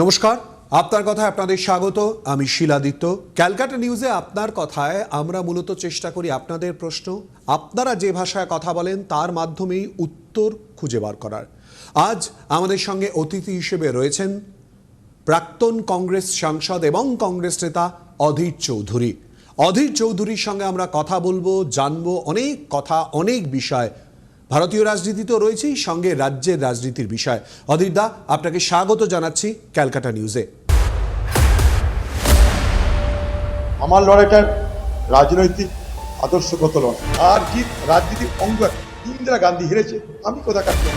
নমস্কার, আপনার কথায় আপনাদের স্বাগত। আমি শিলাদিত্য। ক্যালকাটা নিউজে আপনার কথায় আমরা মূলত চেষ্টা করি আপনাদের প্রশ্ন, আপনারা যে ভাষায় কথা বলেন তার মাধ্যমেই উত্তর খুঁজে বার করার। আজ আমাদের সঙ্গে অতিথি হিসেবে রয়েছেন প্রাক্তন কংগ্রেস সাংসদ এবং কংগ্রেস নেতা অধীর চৌধুরী। অধীর চৌধুরীর সঙ্গে আমরা কথা বলবো, জানবো অনেক কথা, অনেক বিষয়। ভারতীয় রাজনীতি তো রয়েছেই, সঙ্গে রাজ্যের রাজনীতির বিষয়। অধীর দা, আপনাকে স্বাগত জানাচ্ছি ক্যালকাটা নিউজে। আমার লড়াইটা রাজনৈতিক আদর্শগত লড়াই, আর কি রাজনীতির অঙ্গ। ইন্দিরা গান্ধী হেরেছে, আমি কোথায় কাটতে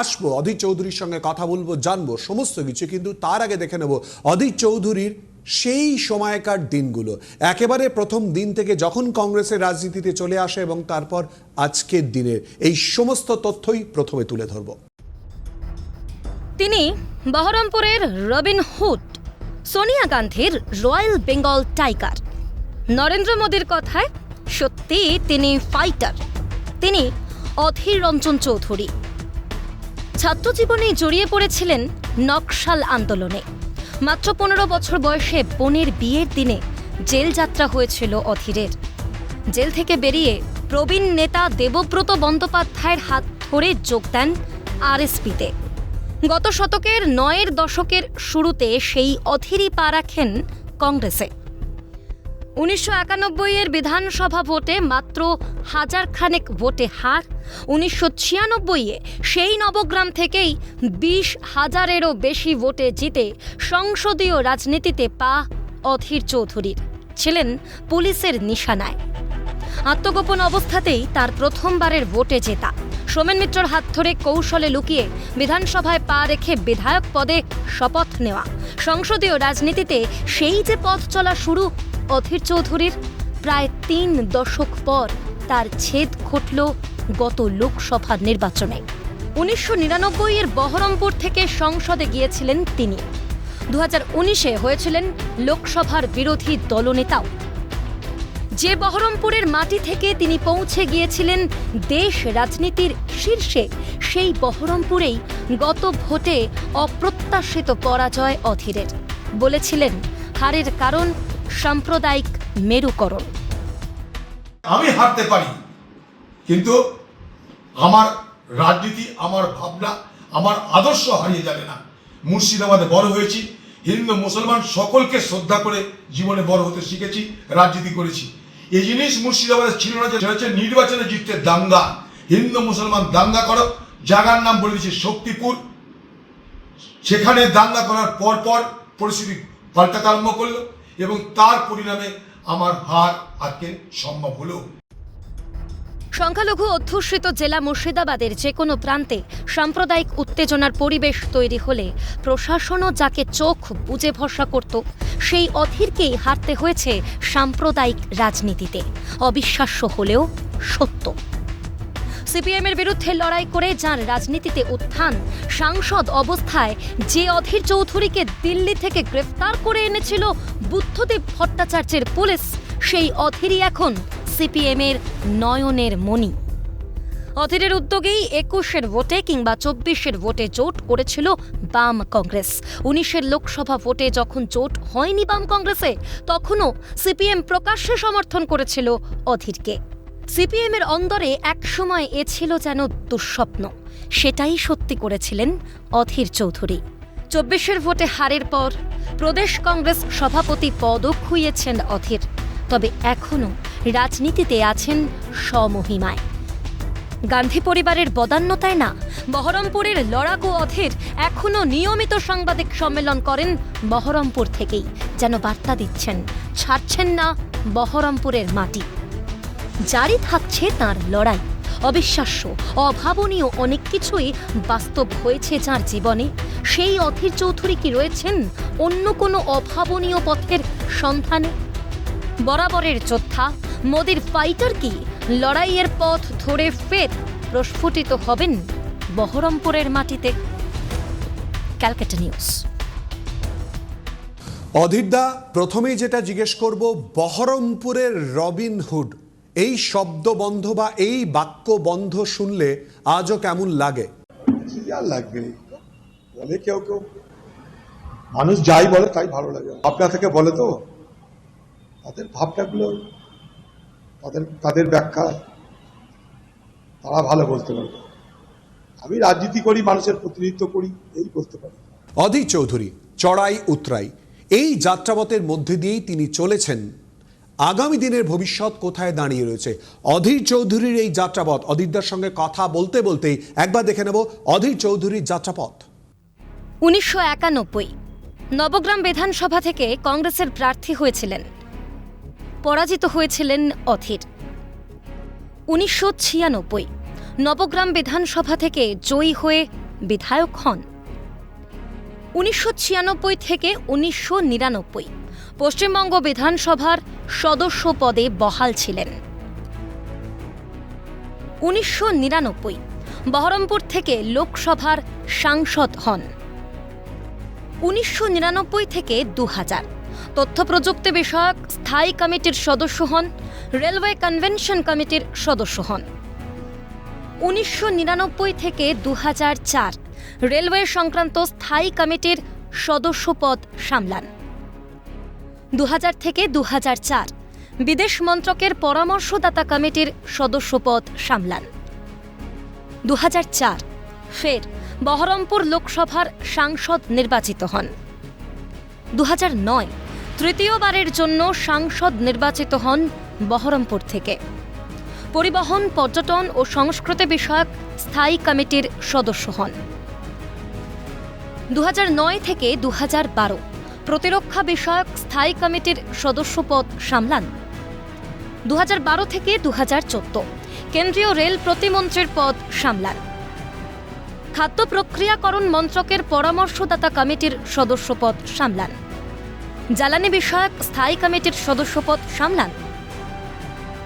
আসবো, অধীর চৌধুরীর সঙ্গে কথা বলবো, জানবো সমস্ত কিছু। কিন্তু তার আগে দেখে নেব অধীর চৌধুরীর সেই সময়কার দিনগুলো, একেবারে প্রথম দিন থেকে যখন কংগ্রেসের রাজনীতিতে চলে আসে এবং তারপর আজকের দিনের এই সমস্ত তথ্যই প্রথমে তুলে ধরব। তিনি বহরমপুরের রবিন হুড, সোনিয়া গান্ধীর রয়্যাল বেঙ্গল টাইগার। নরেন্দ্র মোদীর কথায় সত্যি তিনি ফাইটার। তিনি অধীর রঞ্জন চৌধুরী। ছাত্রজীবনে জড়িয়ে পড়েছিলেন নকশাল আন্দোলনে। মাত্র 15 বছর বয়সে বোনের বিয়ের দিনে জেল যাত্রা হয়েছিল অধীরের। জেল থেকে বেরিয়ে প্রবীণ নেতা দেবব্রত বন্দ্যোপাধ্যায়ের হাত ধরে যোগ দেন আরএসপিতে। গত শতকের 9-এর দশকের শুরুতে সেই অধীরই পা রাখেন কংগ্রেসে। 1991-এর বিধানসভা ভোটে মাত্র 1000 খানেক ভোটে হার। 1996-এ সেই নবগ্রাম থেকেই 20,000-এরও বেশি ভোটে জিতে সংসদীয় রাজনীতিতে পা অধীর চৌধুরীর। ছিলেন পুলিশের নিশানায়। আত্মগোপন অবস্থাতেই তার প্রথমবারের ভোটে জেতা। সোমেন মিত্রর হাত ধরে কৌশলে লুকিয়ে বিধানসভায় পা রেখে বিধায়ক পদে শপথ নেওয়া। সংসদীয় রাজনীতিতে সেই যে পথ চলা শুরু অধীর চৌধুরীর, প্রায় 3 দশক পর তার ছেদ ঘটল গত লোকসভা নির্বাচনে। 1999-এর বহরমপুর থেকে সংসদে গিয়েছিলেন তিনি। 2019-এ হয়েছিলেন লোকসভার বিরোধী দলনেতাও। যে বহরমপুরের মাটি থেকে তিনি পৌঁছে গিয়েছিলেন দেশ রাজনীতির শীর্ষে, সেই বহরমপুরেই গত ভোটে অপ্রত্যাশিত পরাজয় অধীরের। বলেছিলেন হারের কারণ সাম্প্রদায়িক মেরুকরণ। আমি হারতে পারি, কিন্তু আমার রাজনীতি, আমার ভাবনা, আমার আদর্শ হারিয়ে যাবে না। মুর্শিদাবাদে বড় হয়েছি, হিন্দু মুসলমান সকলকে শ্রদ্ধা করে জীবনে বড় হতে শিখেছি, রাজনীতি করেছি। এই জিনিস মুর্শিদাবাদে ছিল না যে হচ্ছে নির্বাচনে জিততে দাঙ্গা, হিন্দু মুসলমান দাঙ্গা করো। জায়গার নাম বলে দিয়েছে শক্তিপুর। সেখানে দাঙ্গা করার পর পর পরিস্থিতি পাল্টাতে আরম্ভ করলো এবং তার পরিণামে আমার হার আজকে সম্ভব হলো। সংখ্যালঘু অধ্যুষিত জেলা মুর্শিদাবাদের যে কোনো প্রান্তে সাম্প্রদায়িক উত্তেজনার পরিবেশ তৈরি হলে প্রশাসনও যাকে চোখ বুজে ভরসা করত, সেই অধীরকেই হারতে হয়েছে সাম্প্রদায়িক রাজনীতিতে। অবিশ্বাস্য হলেও সত্য। সিপিএমের বিরুদ্ধে লড়াই করে যার রাজনীতিতে উত্থান, সাংসদ অবস্থায় যে অধীর চৌধুরীকে দিল্লি থেকে গ্রেফতার করে এনেছিল বুদ্ধদেব ভট্টাচার্যের পুলিশ, সেই অধীরই এখন সিপিএমের নয়নের মণি। অধীরের উদ্যোগেই 21-এর ভোটে কিংবা 24-এর ভোটে জোট করেছিল বাম কংগ্রেস। 19-এর লোকসভা ভোটে যখন জোট হয়নি বাম কংগ্রেসে, তখনও সিপিএম প্রকাশ্যে সমর্থন করেছিল অধীরকে। সিপিএমের অন্দরে একসময় এ ছিল যেন দুঃস্বপ্ন, সেটাই সত্যি করেছিলেন অধীর চৌধুরী। 24-এর ভোটে হারের পর প্রদেশ কংগ্রেস সভাপতি পদও খুইয়েছেন অধীর। তবে এখনও রাজনীতিতে আছেন স্বমহিমায়। গান্ধী পরিবারের বদান্যতায় না, বহরমপুরের লড়াকু অধীর এখনও নিয়মিত সাংবাদিক সম্মেলন করেন বহরমপুর থেকেই, যেন বার্তা দিচ্ছেন ছাড়ছেন না বহরমপুরের মাটি। জারি থাকছে তার লড়াই। অবিশ্বাস্য, অভাবনীয় অনেক কিছুই বাস্তব হয়েছে যার জীবনে। সেই অধীর চৌধুরী কি রয়েছেন অন্য কোনো অভাবনীয় পথের সন্ধানে? বরাবরের যোদ্ধা, মোদির ফাইটার কি লড়াইয়ের পথ ধরে ফের প্রস্ফুটিত হবেন বহরমপুরের মাটিতে? ক্যালকাটা নিউজ। অধীর দা, প্রথমেই যেটা জিজ্ঞেস করব, বহরমপুরের রবিন হুড, এই শব্দবন্ধ বা এই বাক্যবন্ধ শুনলে আজও কেমন লাগে? আর লাগবে, বলে কেউ কেউ, মানুষ যাই বলে তাই ভালো লাগে, ভাবনা থেকে বলে তো, তাদের ভাবনাগুলো, তাদের ব্যাখ্যা তারা ভালো বলতে পারবে। আমি রাজনীতি করি, মানুষের প্রতিনিধিত্ব করি, এই বলতে পারি। অধীর চৌধুরী চড়াই উতরাই এই যাত্রাপথের মধ্যে দিয়েই তিনি চলেছেন। আগামী দিনের ভবিষ্যৎ কোথায় দাঁড়িয়ে রয়েছে অধীর চৌধুরীর এই যাত্রাপথ? অধীরদার সঙ্গে কথা বলতে বলতেই একবার দেখে নেব অধীর চৌধুরীর যাত্রাপথ। 1991 নবগ্রাম বিধানসভা থেকে কংগ্রেসের প্রার্থী হয়েছিলেন, পরাজিত হয়েছিলেন অধীর। 1996 নবগ্রাম বিধানসভা থেকে জয়ী হয়ে বিধায়ক হন। 1996 থেকে 1999 পশ্চিমবঙ্গ বিধানসভার সদস্য পদে বহাল ছিলেন। 1999 বহরমপুর থেকে লোকসভার সাংসদ হন। 1999 থেকে 2000 তথ্য প্রযুক্তি বিষয়ক স্থায়ী কমিটির সদস্য হন, রেলওয়ে কনভেনশন কমিটির সদস্য হন। 1999 থেকে 2004 রেলওয়ে সংক্রান্ত স্থায়ী কমিটির সদস্য পদ সামলান। 2000 থেকে 2004 বিদেশ মন্ত্রকের পরামর্শদাতা কমিটির সদস্য পদ সামলান। 2004 ফের বহরমপুর লোকসভার সাংসদ নির্বাচিত হন। 2009 তৃতীয়বারের জন্য সাংসদ নির্বাচিত হন বহরমপুর থেকে। পরিবহন, পর্যটন ও সংস্কৃতি বিষয়ক স্থায়ী কমিটির সদস্য হন। 2009 থেকে 2012 প্রতিরক্ষা বিষয়ক স্থায়ী কমিটির সদস্য পদ সামলান। 2012 থেকে 2014 কেন্দ্রীয় রেল প্রতিমন্ত্রীর পদ সামলান। খাদ্য প্রক্রিয়াকরণ মন্ত্রকের পরামর্শদাতা কমিটির সদস্য পদ সামলান। জ্বালানি বিষয়ক স্থায়ী কমিটির সদস্য পদ সামলান।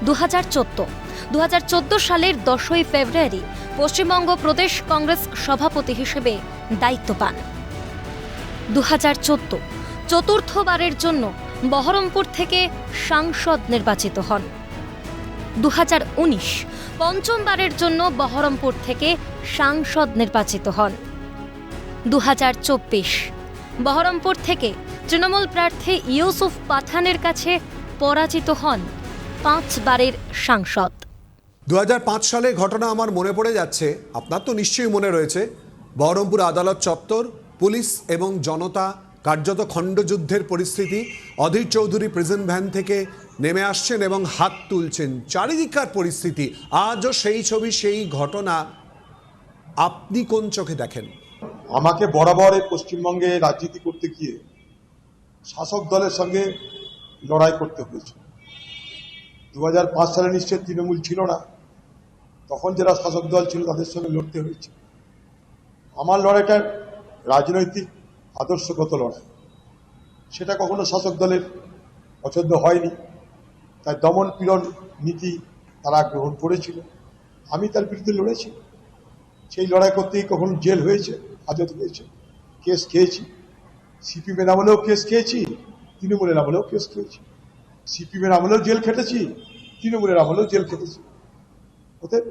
2014 সালের 10ই ফেব্রুয়ারি পশ্চিমবঙ্গ প্রদেশ কংগ্রেস সভাপতি হিসেবে দায়িত্ব পান। 2014 চতুর্থবারের জন্য বহরমপুর থেকে সাংসদ নির্বাচিত হন। 2019 পঞ্চমবারের জন্য বহরমপুর থেকে সাংসদ নির্বাচিত হন। 2024 বহরমপুর থেকে তৃণমূল প্রার্থী ইউসুফ পাঠানের কাছে পরাজিত হন 5 বারের সাংসদ। 2005 সালের ঘটনা আমার মনে পড়ে যাচ্ছে, আপনার তো নিশ্চয়ই মনে রয়েছে। বহরমপুর আদালত চত্বর, পুলিশ এবং জনতা কার্যত খণ্ডযুদ্ধের পরিস্থিতি। অধীর চৌধুরী প্রিজন ভ্যান থেকে নেমে আসছেন এবং হাত তুলছেন, চারিদিককার পরিস্থিতি। আজও সেই ছবি, সেই ঘটনা আপনি কোন চোখে দেখেন? আমাকে বরাবর এই পশ্চিমবঙ্গে রাজনীতি করতে গিয়ে শাসক দলের সঙ্গে লড়াই করতে হয়েছে। 2005 সালে নিশ্চয় তৃণমূল ছিল না, তখন যারা শাসক দল ছিল তাদের সঙ্গে লড়তে হয়েছে। আমার লড়াইটা রাজনৈতিক আদর্শগত লড়াই, সেটা কখনো শাসক দলের পছন্দ হয়নি, তাই দমন পীড়ন নীতি তারা গ্রহণ করেছিল। আমি তার বিরুদ্ধে লড়েছি। সেই লড়াই করতেই কখনো জেল হয়েছে, হাজত হয়েছে, কেস খেয়েছি। সিপিএমের আমলেও কেস খেয়েছি, তৃণমূলের আমলেও কেস খেয়েছি। সিপিএমের আমলেও জেল খেটেছি, তৃণমূলের আমলেও জেল খেটেছি। অতএব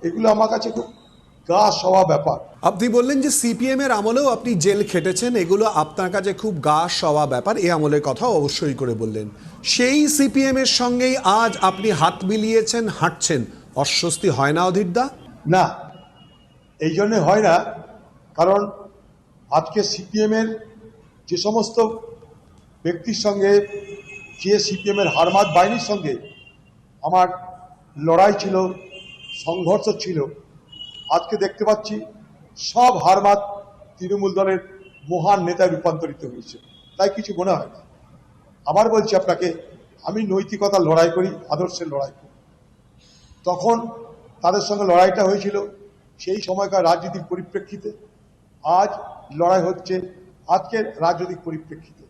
এগুলো আমার কাছে খুব গা সওয়া ব্যাপার। আপনি বললেন যে সিপিএম এর আমলেও আপনি জেল খেটেছেন, এগুলো আপনার কাছে খুব গা সওয়া ব্যাপার। এই আমলের কথা অবশ্যই করে বললেন। সেই সিপিএম এর সঙ্গেই আজ আপনি হাত মিলিয়েছেন, হাঁটছেন। অস্বস্তি হয় না অধীরদা? না, এই জন্যে হয় না, কারণ আজকে সিপিএমের যে সমস্ত ব্যক্তির সঙ্গে, যে সিপিএমের হারমাত বাহিনীর সঙ্গে আমার লড়াই ছিল, সংঘর্ষ ছিল, আজকে দেখতে পাচ্ছি সব হারমাত তৃণমূল দলের মহান নেতায় রূপান্তরিত হয়েছে। তাই কিছু মনে হয় না। আবার বলছি আপনাকে, আমি নৈতিকতার লড়াই করি, আদর্শের লড়াই করি। তখন তাদের সঙ্গে লড়াইটা হয়েছিল সেই সময়কার রাজনৈতিক পরিপ্রেক্ষিতে, আজ লড়াই হচ্ছে আজকের রাজনৈতিক পরিপ্রেক্ষিতে।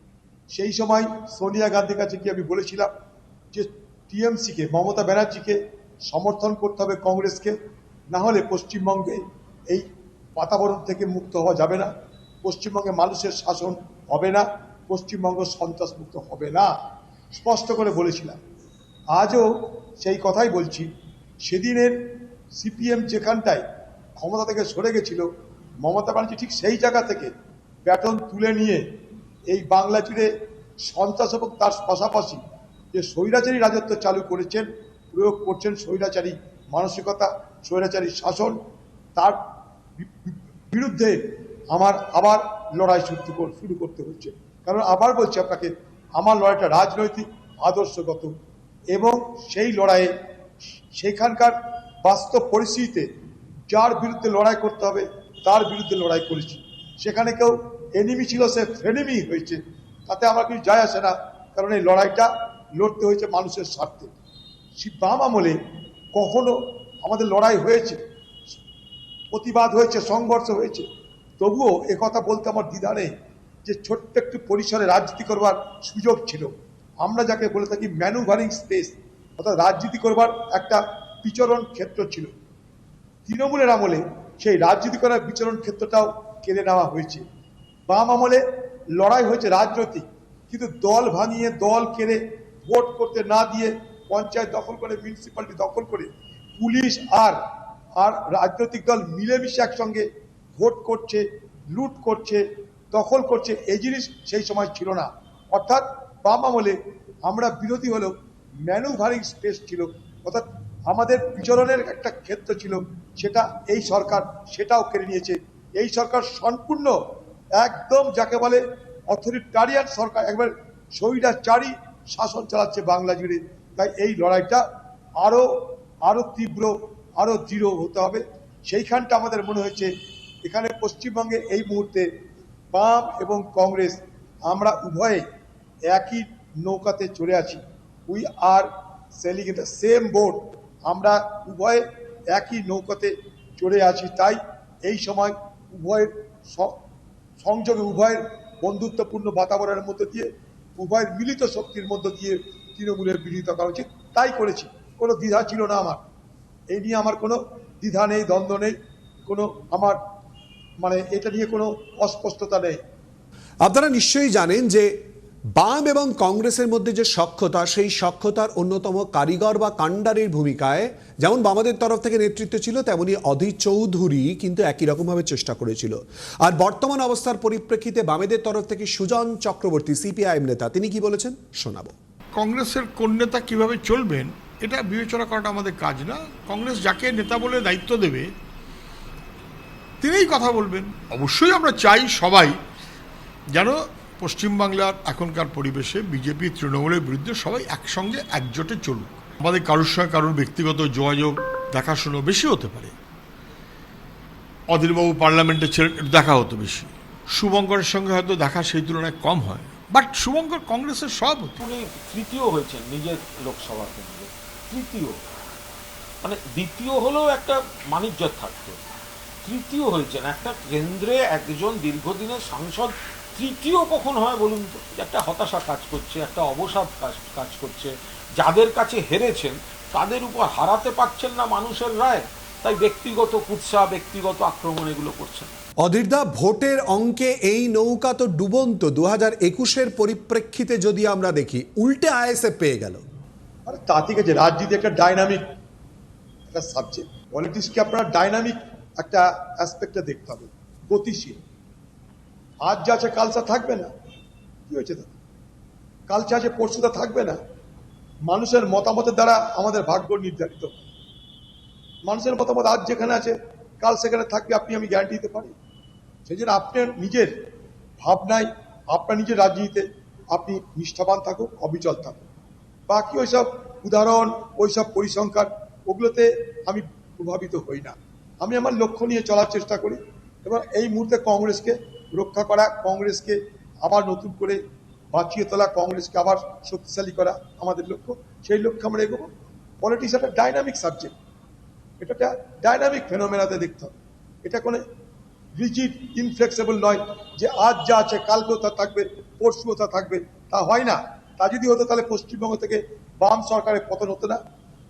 সেই সময় সোনিয়া গান্ধীর কাছে কি আমি বলেছিলাম যে টিএমসিকে, মমতা ব্যানার্জিকে সমর্থন করতে হবে কংগ্রেসকে, না হলে পশ্চিমবঙ্গে এই বাতাবরণ থেকে মুক্ত হওয়া যাবে না, পশ্চিমবঙ্গে মানুষের শাসন হবে না, পশ্চিমবঙ্গ সন্ত্রাসমুক্ত হবে না, স্পষ্ট করে বলেছিলাম। আজও সেই কথাই বলছি। সেদিনের সিপিএম যেখানটায় ক্ষমতা থেকে সরে গেছিল, মমতা ব্যানার্জি ঠিক সেই জায়গা থেকে ব্যাটন তুলে নিয়ে এই বাংলা জুড়ে সন্ত্রাস এবং তার পাশাপাশি যে স্বৈরাচারী রাজত্ব চালু করেছেন, প্রয়োগ করছেন স্বৈরাচারী মানসিকতা, স্বৈরাচারী শাসন, তার বিরুদ্ধে আমার আবার লড়াই শুরু করতে হচ্ছে। কারণ আবার বলছি আপনাকে, আমার লড়াইটা রাজনৈতিক আদর্শগত, এবং সেই লড়াইয়ে সেখানকার বাস্তব পরিস্থিতিতে যার বিরুদ্ধে লড়াই করতে হবে তার বিরুদ্ধে লড়াই করেছি। সেখানে কেউ এনিমি ছিল, সে ফ্রেনিমি হয়েছে, তাতে আমার কিছু যায় আসে না, কারণ এই লড়াইটা লড়তে হয়েছে মানুষের স্বার্থে। বাম আমলে কখনো আমাদের লড়াই হয়েছে, প্রতিবাদ হয়েছে, সংঘর্ষ হয়েছে, তবুও একথা বলতে আমার দ্বিধা নেই যে ছোট্ট একটু পরিসরে রাজনীতি করবার সুযোগ ছিল। আমরা যাকে বলে থাকি ম্যানুভারিং স্পেস, অর্থাৎ রাজনীতি করবার একটা বিচরণ ক্ষেত্র ছিল। তৃণমূলের আমলে সেই রাজনীতি করার বিচরণ ক্ষেত্রটাও কেড়ে নেওয়া হয়েছে। বাম আমলে লড়াই হয়েছে রাজনৈতিক, কিন্তু দল ভাঙিয়ে, দল কেড়ে, ভোট করতে না দিয়ে, পঞ্চায়েত দখল করে, মিউনিসিপ্যালিটি দখল করে, পুলিশ আর রাজনৈতিক দল মিলেমিশে একসঙ্গে ভোট করছে, লুট করছে, দখল করছে, এই জিনিস সেই সময় ছিল না। অর্থাৎ বাম আমলে আমরা বিরোধী হলেও ম্যানুভারিং স্পেস ছিল, অর্থাৎ আমাদের বিচরণের একটা ক্ষেত্র ছিল, সেটা এই সরকার সেটাও কেড়ে নিয়েছে। এই সরকার সম্পূর্ণ একদম যাকে বলে অথরিটারিয়ান সরকার, একবার স্বৈরাচারী শাসন চালাচ্ছে বাংলা জুড়ে। তাই এই লড়াইটা আরো তীব্র, আরো দৃঢ় হতে হবে। সেইখানটা আমাদের মনে হয়েছে এখানে পশ্চিমবঙ্গে এই মুহূর্তে বাম এবং কংগ্রেস আমরা উভয়ে একই নৌকাতে চলে আছি। We are selling in the same boat, আমরা উভয়ে একই নৌকাতে চড়ে আছি। তাই এই সময় উভয়ের সংযোগে, উভয়ের বন্ধুত্বপূর্ণ বাতাবরণের মধ্যে দিয়ে, উভয়ের মিলিত শক্তির মধ্য দিয়ে তৃণমূলের বিরোধিতা করা উচিত। তাই করেছি, কোনো দ্বিধা ছিল না আমার। এই নিয়ে আমার কোনো দ্বিধা নেই, দ্বন্দ্ব নেই, কোনো আমার এটা নিয়ে কোনো অস্পষ্টতা নেই। আপনারা নিশ্চয়ই জানেন যে বাম এবং কংগ্রেসের মধ্যে যে সখ্যতা, সেই সখ্যতার অন্যতম কারিগর বা কাণ্ডারের ভূমিকায় যেমন বামাদের তরফ থেকে নেতৃত্ব ছিল, তেমনি অধীর চৌধুরী কিন্তু একই রকমভাবে চেষ্টা করেছিল। আর বর্তমান অবস্থার পরিপ্রেক্ষিতে বামেদের তরফ থেকে সুজন চক্রবর্তী, সিপিআইএম নেতা, তিনি কি বলেছেন শোনাবো। কংগ্রেসের কোন নেতা কীভাবে চলবেন এটা বিবেচনা করাটা আমাদের কাজ না। কংগ্রেস যাকে নেতা বলে দায়িত্ব দেবে তিনিই কথা বলবেন। অবশ্যই আমরা চাই সবাই যেন পশ্চিমবাংলার এখনকার পরিবেশে বিজেপি তৃণমূলের বিরুদ্ধে সবাই একসঙ্গে একজোটে চলুক। আমাদের কারোর সঙ্গে কারোর ব্যক্তিগত যোগাযোগ, দেখাশুনো বেশি হতে পারে। অধীরবাবু পার্লামেন্টে ছিলেন, দেখা হতো বেশি। শুভঙ্করের সঙ্গে হয়তো দেখা সেই তুলনায় কম হয়, বাট শুভঙ্কর কংগ্রেসের সভাপতি। উনি তৃতীয় হয়েছেন নিজের লোকসভা কেন্দ্রে, তৃতীয়, দ্বিতীয় হলেও একটা মানিজ্যত থাকতো, তৃতীয় হয়েছেন একটা কেন্দ্রে। একজন দীর্ঘদিনের সাংসদ তৃতীয় কখন হয় বলুন তো? একটা হতাশা কাজ করছে, একটা অবসাদ কাজ করছে। যাদের কাছে হেরেছেন তাদের উপর হারাতে পারছেন না মানুষের রায়, তাই ব্যক্তিগত কুৎসা, ব্যক্তিগত আক্রমণ এগুলো করছেন। অধীরদা, ভোটের অঙ্কে এই নৌকা তো ডুবন্ত। 2021-এর পরিপ্রেক্ষিতে যদি আমরা দেখি, উল্টে আইএসএফ পেয়ে গেল। আর তা ঠিক আছে, রাজনীতি একটা ডাইনামিক একটা সাবজেক্ট। পলিটিক্সকে আপনার ডাইনামিক একটা অ্যাসপেক্টে দেখতে হবে, গতিশীল। আজ যা আছে কাল তা থাকবে না। কি হয়েছে তা? কাল যা আছে পরশু তা থাকবে না। মানুষের মতামতের দ্বারা আমাদের ভাগ্য নির্ধারিত। মানুষের মতামত আজ যেখানে আছে কাল সেখানে থাকবে, আপনি আমি গ্যারান্টি দিতে পারি। সেই জন্য আপনার নিজের ভাবনায়, আপনার নিজের রাজনীতিতে আপনি নিষ্ঠাবান থাকুন, অবিচল থাকুন। বাকি ওইসব উদাহরণ, ওইসব পরিসংখ্যান, ওগুলোতে আমি প্রভাবিত হই না। আমি আমার লক্ষ্য নিয়ে চলার চেষ্টা করি এবং এই মুহূর্তে কংগ্রেসকে রক্ষা করা, কংগ্রেসকে আবার নতুন করে বাঁচিয়ে তোলা, কংগ্রেসকে আবার শক্তিশালী করা আমাদের লক্ষ্য। সেই লক্ষ্যে আমরা এগোবো। পলিটিক্স একটা ডাইনামিক সাবজেক্ট, এটা একটা ডাইনামিক ফেনোমেনাতে দেখতে হবে। এটা কোনো রিজিড, ইনফ্লেক্সিবল নয় যে আজ যা আছে কালকেও তা থাকবে, পরশুও তা থাকবে। তা হয় না। তা যদি হতো তাহলে পশ্চিমবঙ্গ থেকে বাম সরকারের পতন হতো না,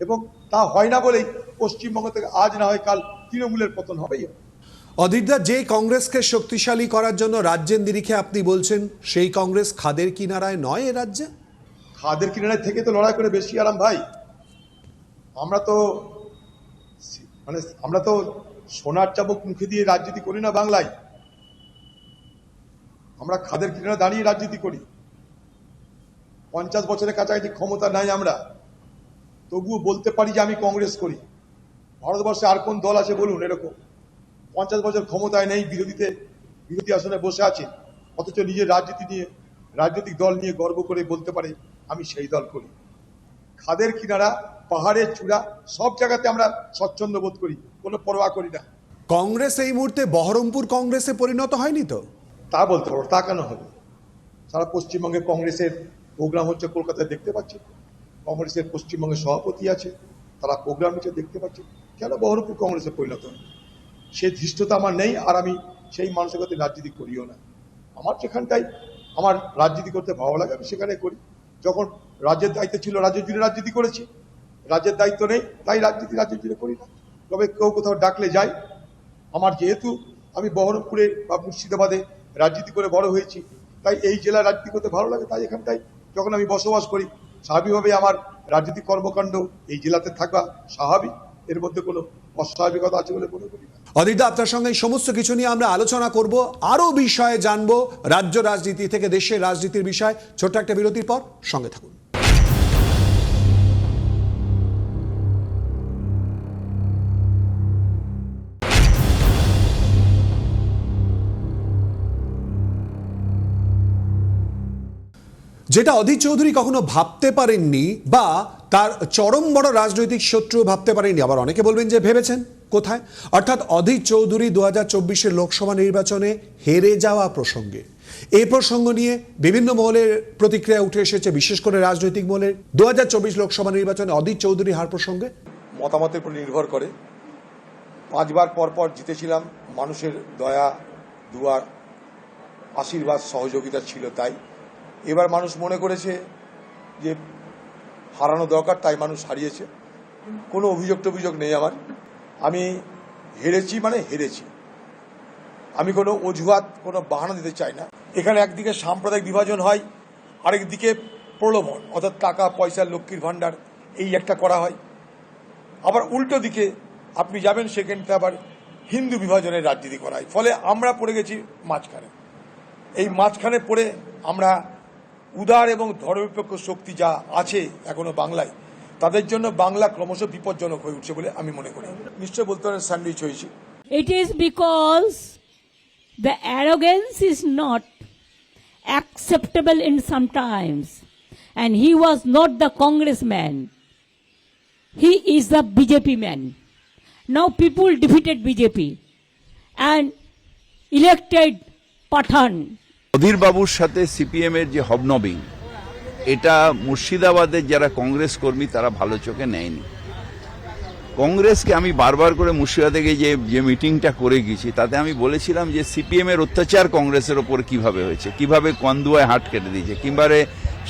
এবং তা হয় না বলেই পশ্চিমবঙ্গ থেকে আজ না হয় কাল তৃণমূলের পতন হবেই। অধীরদা, যে কংগ্রেসকে শক্তিশালী করার জন্য রাজ্যের নিরিখে আপনি বলছেন, সেই কংগ্রেস খাদের কিনারায় নয় এ রাজ্যে? খাদের কিনারায় থেকে তো লড়াই করে বেশি আরাম ভাই। আমরা তো সোনার চাবুক মুখে দিয়ে রাজনীতি করি না বাংলায়। আমরা খাদের কিনারে দাঁড়িয়ে রাজনীতি করি। 50 বছরের কাছাকাছি ক্ষমতা নাই আমরা, তবুও বলতে পারি যে আমি কংগ্রেস করি। ভারতবর্ষে আর কোন দল আছে বলুন এরকম? 50 বছর ক্ষমতায় নেই, বিরোধী আসনে বসে আছে, অথচ নিজের রাজনৈতিক দল নিয়ে গর্ব করে বলতে পারে আমি সেই দল করি। খাদের কিনারা, পাহাড়ের চূড়া, সব জায়গাতে আমরা স্বচ্ছন্দ বোধ করি, কোনো পরোয়া করি না। কংগ্রেস এই মুহূর্তে বহরমপুর কংগ্রেসে পরিণত হয়নি তো? তা বলতে পারো, তা কেন হবে? সারা পশ্চিমবঙ্গে কংগ্রেসের প্রোগ্রাম হচ্ছে, কলকাতায় দেখতে পাচ্ছি। কংগ্রেসের পশ্চিমবঙ্গে সভাপতি আছে, তারা প্রোগ্রাম হচ্ছে দেখতে পাচ্ছি। কেন বহরমপুর কংগ্রেসে পরিণত হয়? সেই ধৃষ্টতা আমার নেই, আর আমি সেই মানসিকতায় রাজনীতি করিও না। আমার যেখানটাই আমার রাজনীতি করতে ভালো লাগে আমি সেখানে করি। যখন রাজ্যের দায়িত্ব ছিল রাজ্য জুড়ে রাজনীতি করেছি, রাজ্যের দায়িত্ব নেই তাই রাজ্য জুড়ে করি না। তবে কেউ কোথাও ডাকলে যাই। আমার যেহেতু আমি বহরমপুরে বা মুর্শিদাবাদে রাজনীতি করে বড় হয়েছি, তাই এই জেলায় রাজনীতি করতে ভালো লাগে, তাই এখানটাই যখন আমি বসবাস করি স্বাভাবিকভাবে আমার রাজনৈতিক কর্মকাণ্ড এই জেলাতে থাকা স্বাভাবিক, এর মধ্যে কোনো অস্বাভাবিকতা আছে বলে মনে করি না। অদিতদা, আপনার সঙ্গে এই সমস্ত কিছু নিয়ে আমরা আলোচনা করব, আরও বিষয়ে জানবো, রাজ্য রাজনীতি থেকে দেশের রাজনীতির বিষয়। ছোট্ট একটা বিরতির পর সঙ্গে থাকুন। যেটা অধীর চৌধুরী কখনো ভাবতে পারেননি, বা তার চরম বড় রাজনৈতিক শত্রু ভাবতে পারেননি, আবার অনেকে বলবেন যে ভেবেছেন, কোথায়? অর্থাৎ অধীর চৌধুরী 2024-এর লোকসভা নির্বাচনে হেরে যাওয়া প্রসঙ্গে। এই প্রসঙ্গ নিয়ে বিভিন্ন মহলের প্রতিক্রিয়া উঠে এসেছে, বিশেষ করে রাজনৈতিক মহলের। 2024 লোকসভা নির্বাচনে অধীর চৌধুরী হার প্রসঙ্গে মতামতের উপর নির্ভর করে। 5 বার পর জিতেছিলাম, মানুষের দয়া, দুয়া, আশীর্বাদ, সহযোগিতা ছিল, তাই এবার মানুষ মনে করেছে যে হারানো দরকার, তাই মানুষ হারিয়েছে। কোনো অভিযোগ নেই আমার। আমি হেরেছি মানে হেরেছি, আমি কোনো অজুহাত, কোনো বাহানা দিতে চাই না। এখানে একদিকে সাম্প্রদায়িক বিভাজন হয়, আরেকদিকে প্রলোভন, অর্থাৎ টাকা পয়সা, লক্ষ্মীর ভাণ্ডার, এই একটা করা হয়। আবার উল্টো দিকে আপনি যাবেন, সেখানটা আবার হিন্দু বিভাজনের রাজনীতি করা হয়। ফলে আমরা পড়ে গেছি মাঝখানে। এই মাঝখানে পড়ে আমরা উদার এবং ধর্মনিরপেক্ষ শক্তি যা আছে এখনো বাংলায়, তাদের জন্য বাংলা ক্রমশ বিপজ্জনক হয়ে উঠছে বলে আমি মনে করি। নিশ্চয় বলতে পারেন স্যান্ডউইচ হয়েছি। It is because the arrogance is not acceptable in some times, and he was not the congressman. He is the BJP man. Now people defeated BJP and elected Pathan. অধীর বাবুর সাথে সিপিএম এর যে হবনবিং, এটা মুর্শিদাবাদের যারা কংগ্রেস কর্মী তারা ভালো চোখে নেয়নি। কংগ্রেসকে আমি বারবার করে মুর্শিদাবাদে যে মিটিংটা করে গেছি, তাতে আমি বলেছিলাম যে সিপিএম এর অত্যাচার কংগ্রেসের ওপর কিভাবে হয়েছে, কিভাবে কন্দুয়ায় হাট কেটে দিয়েছে, কিংবারে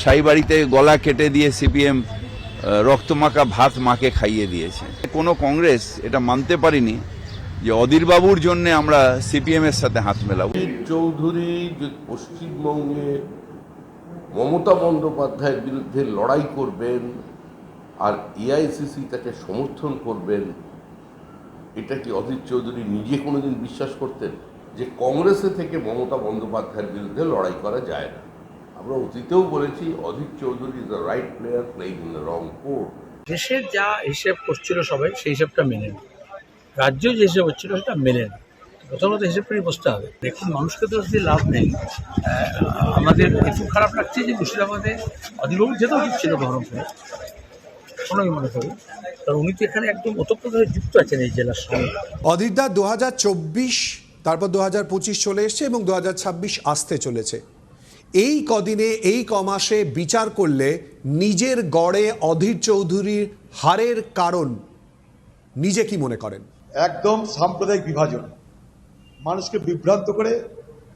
সাইবাড়িতে গলা কেটে দিয়ে সিপিএম রক্তমাখা ভাত মাকে খাইয়ে দিয়েছে। কোনো কংগ্রেস এটা মানতে পারিনি যে অধীর বাবুর জন্য আমরা সিপিএম এর সাথে হাত মেলাবো। চৌধুরী যে পশ্চিমবঙ্গে মমতা বন্দ্যোপাধ্যায়ের বিরুদ্ধে লড়াই করবেন আর এআইসিসি তাকে সমর্থন করবেন, এটা কি অধীর চৌধুরী নিজে কোনোদিন বিশ্বাস করতেন যে কংগ্রেসে থেকে মমতা বন্দ্যোপাধ্যায়ের বিরুদ্ধে লড়াই করা যায় না? আমরা অতীতেও বলেছি Adhir Chowdhury is the right player playing in the wrong court. দেশের যা হিসেব করছিল সবাই সেই হিসাবটা মেনে নেয়, রাজ্য যে হিসেব হচ্ছিল সেটা মেনে নেয়। প্রথমত হিসেব করে বসতে হবে। দেখুন, মানুষকে তো যদি লাভ নেই। আমাদের একটু খারাপ লাগছে যে মুর্শিদাবাদে অধীরবাবু যেতে উচিত ছিল বহরমপুরে, আমি মনে করি, কারণ উনি তো এখানে একদম ওতপ্রোতভাবে যুক্ত আছেন এই জেলার সঙ্গে। অধীরদা, 2024, তারপর 2025 চলে এসছে এবং 2026 আসতে চলেছে। এই কদিনে, এই কমাসে বিচার করলে নিজের গড়ে অধীর চৌধুরীর হারের কারণ নিজে কি মনে করেন? একদম সাম্প্রদায়িক বিভাজন, মানুষকে বিভ্রান্ত করে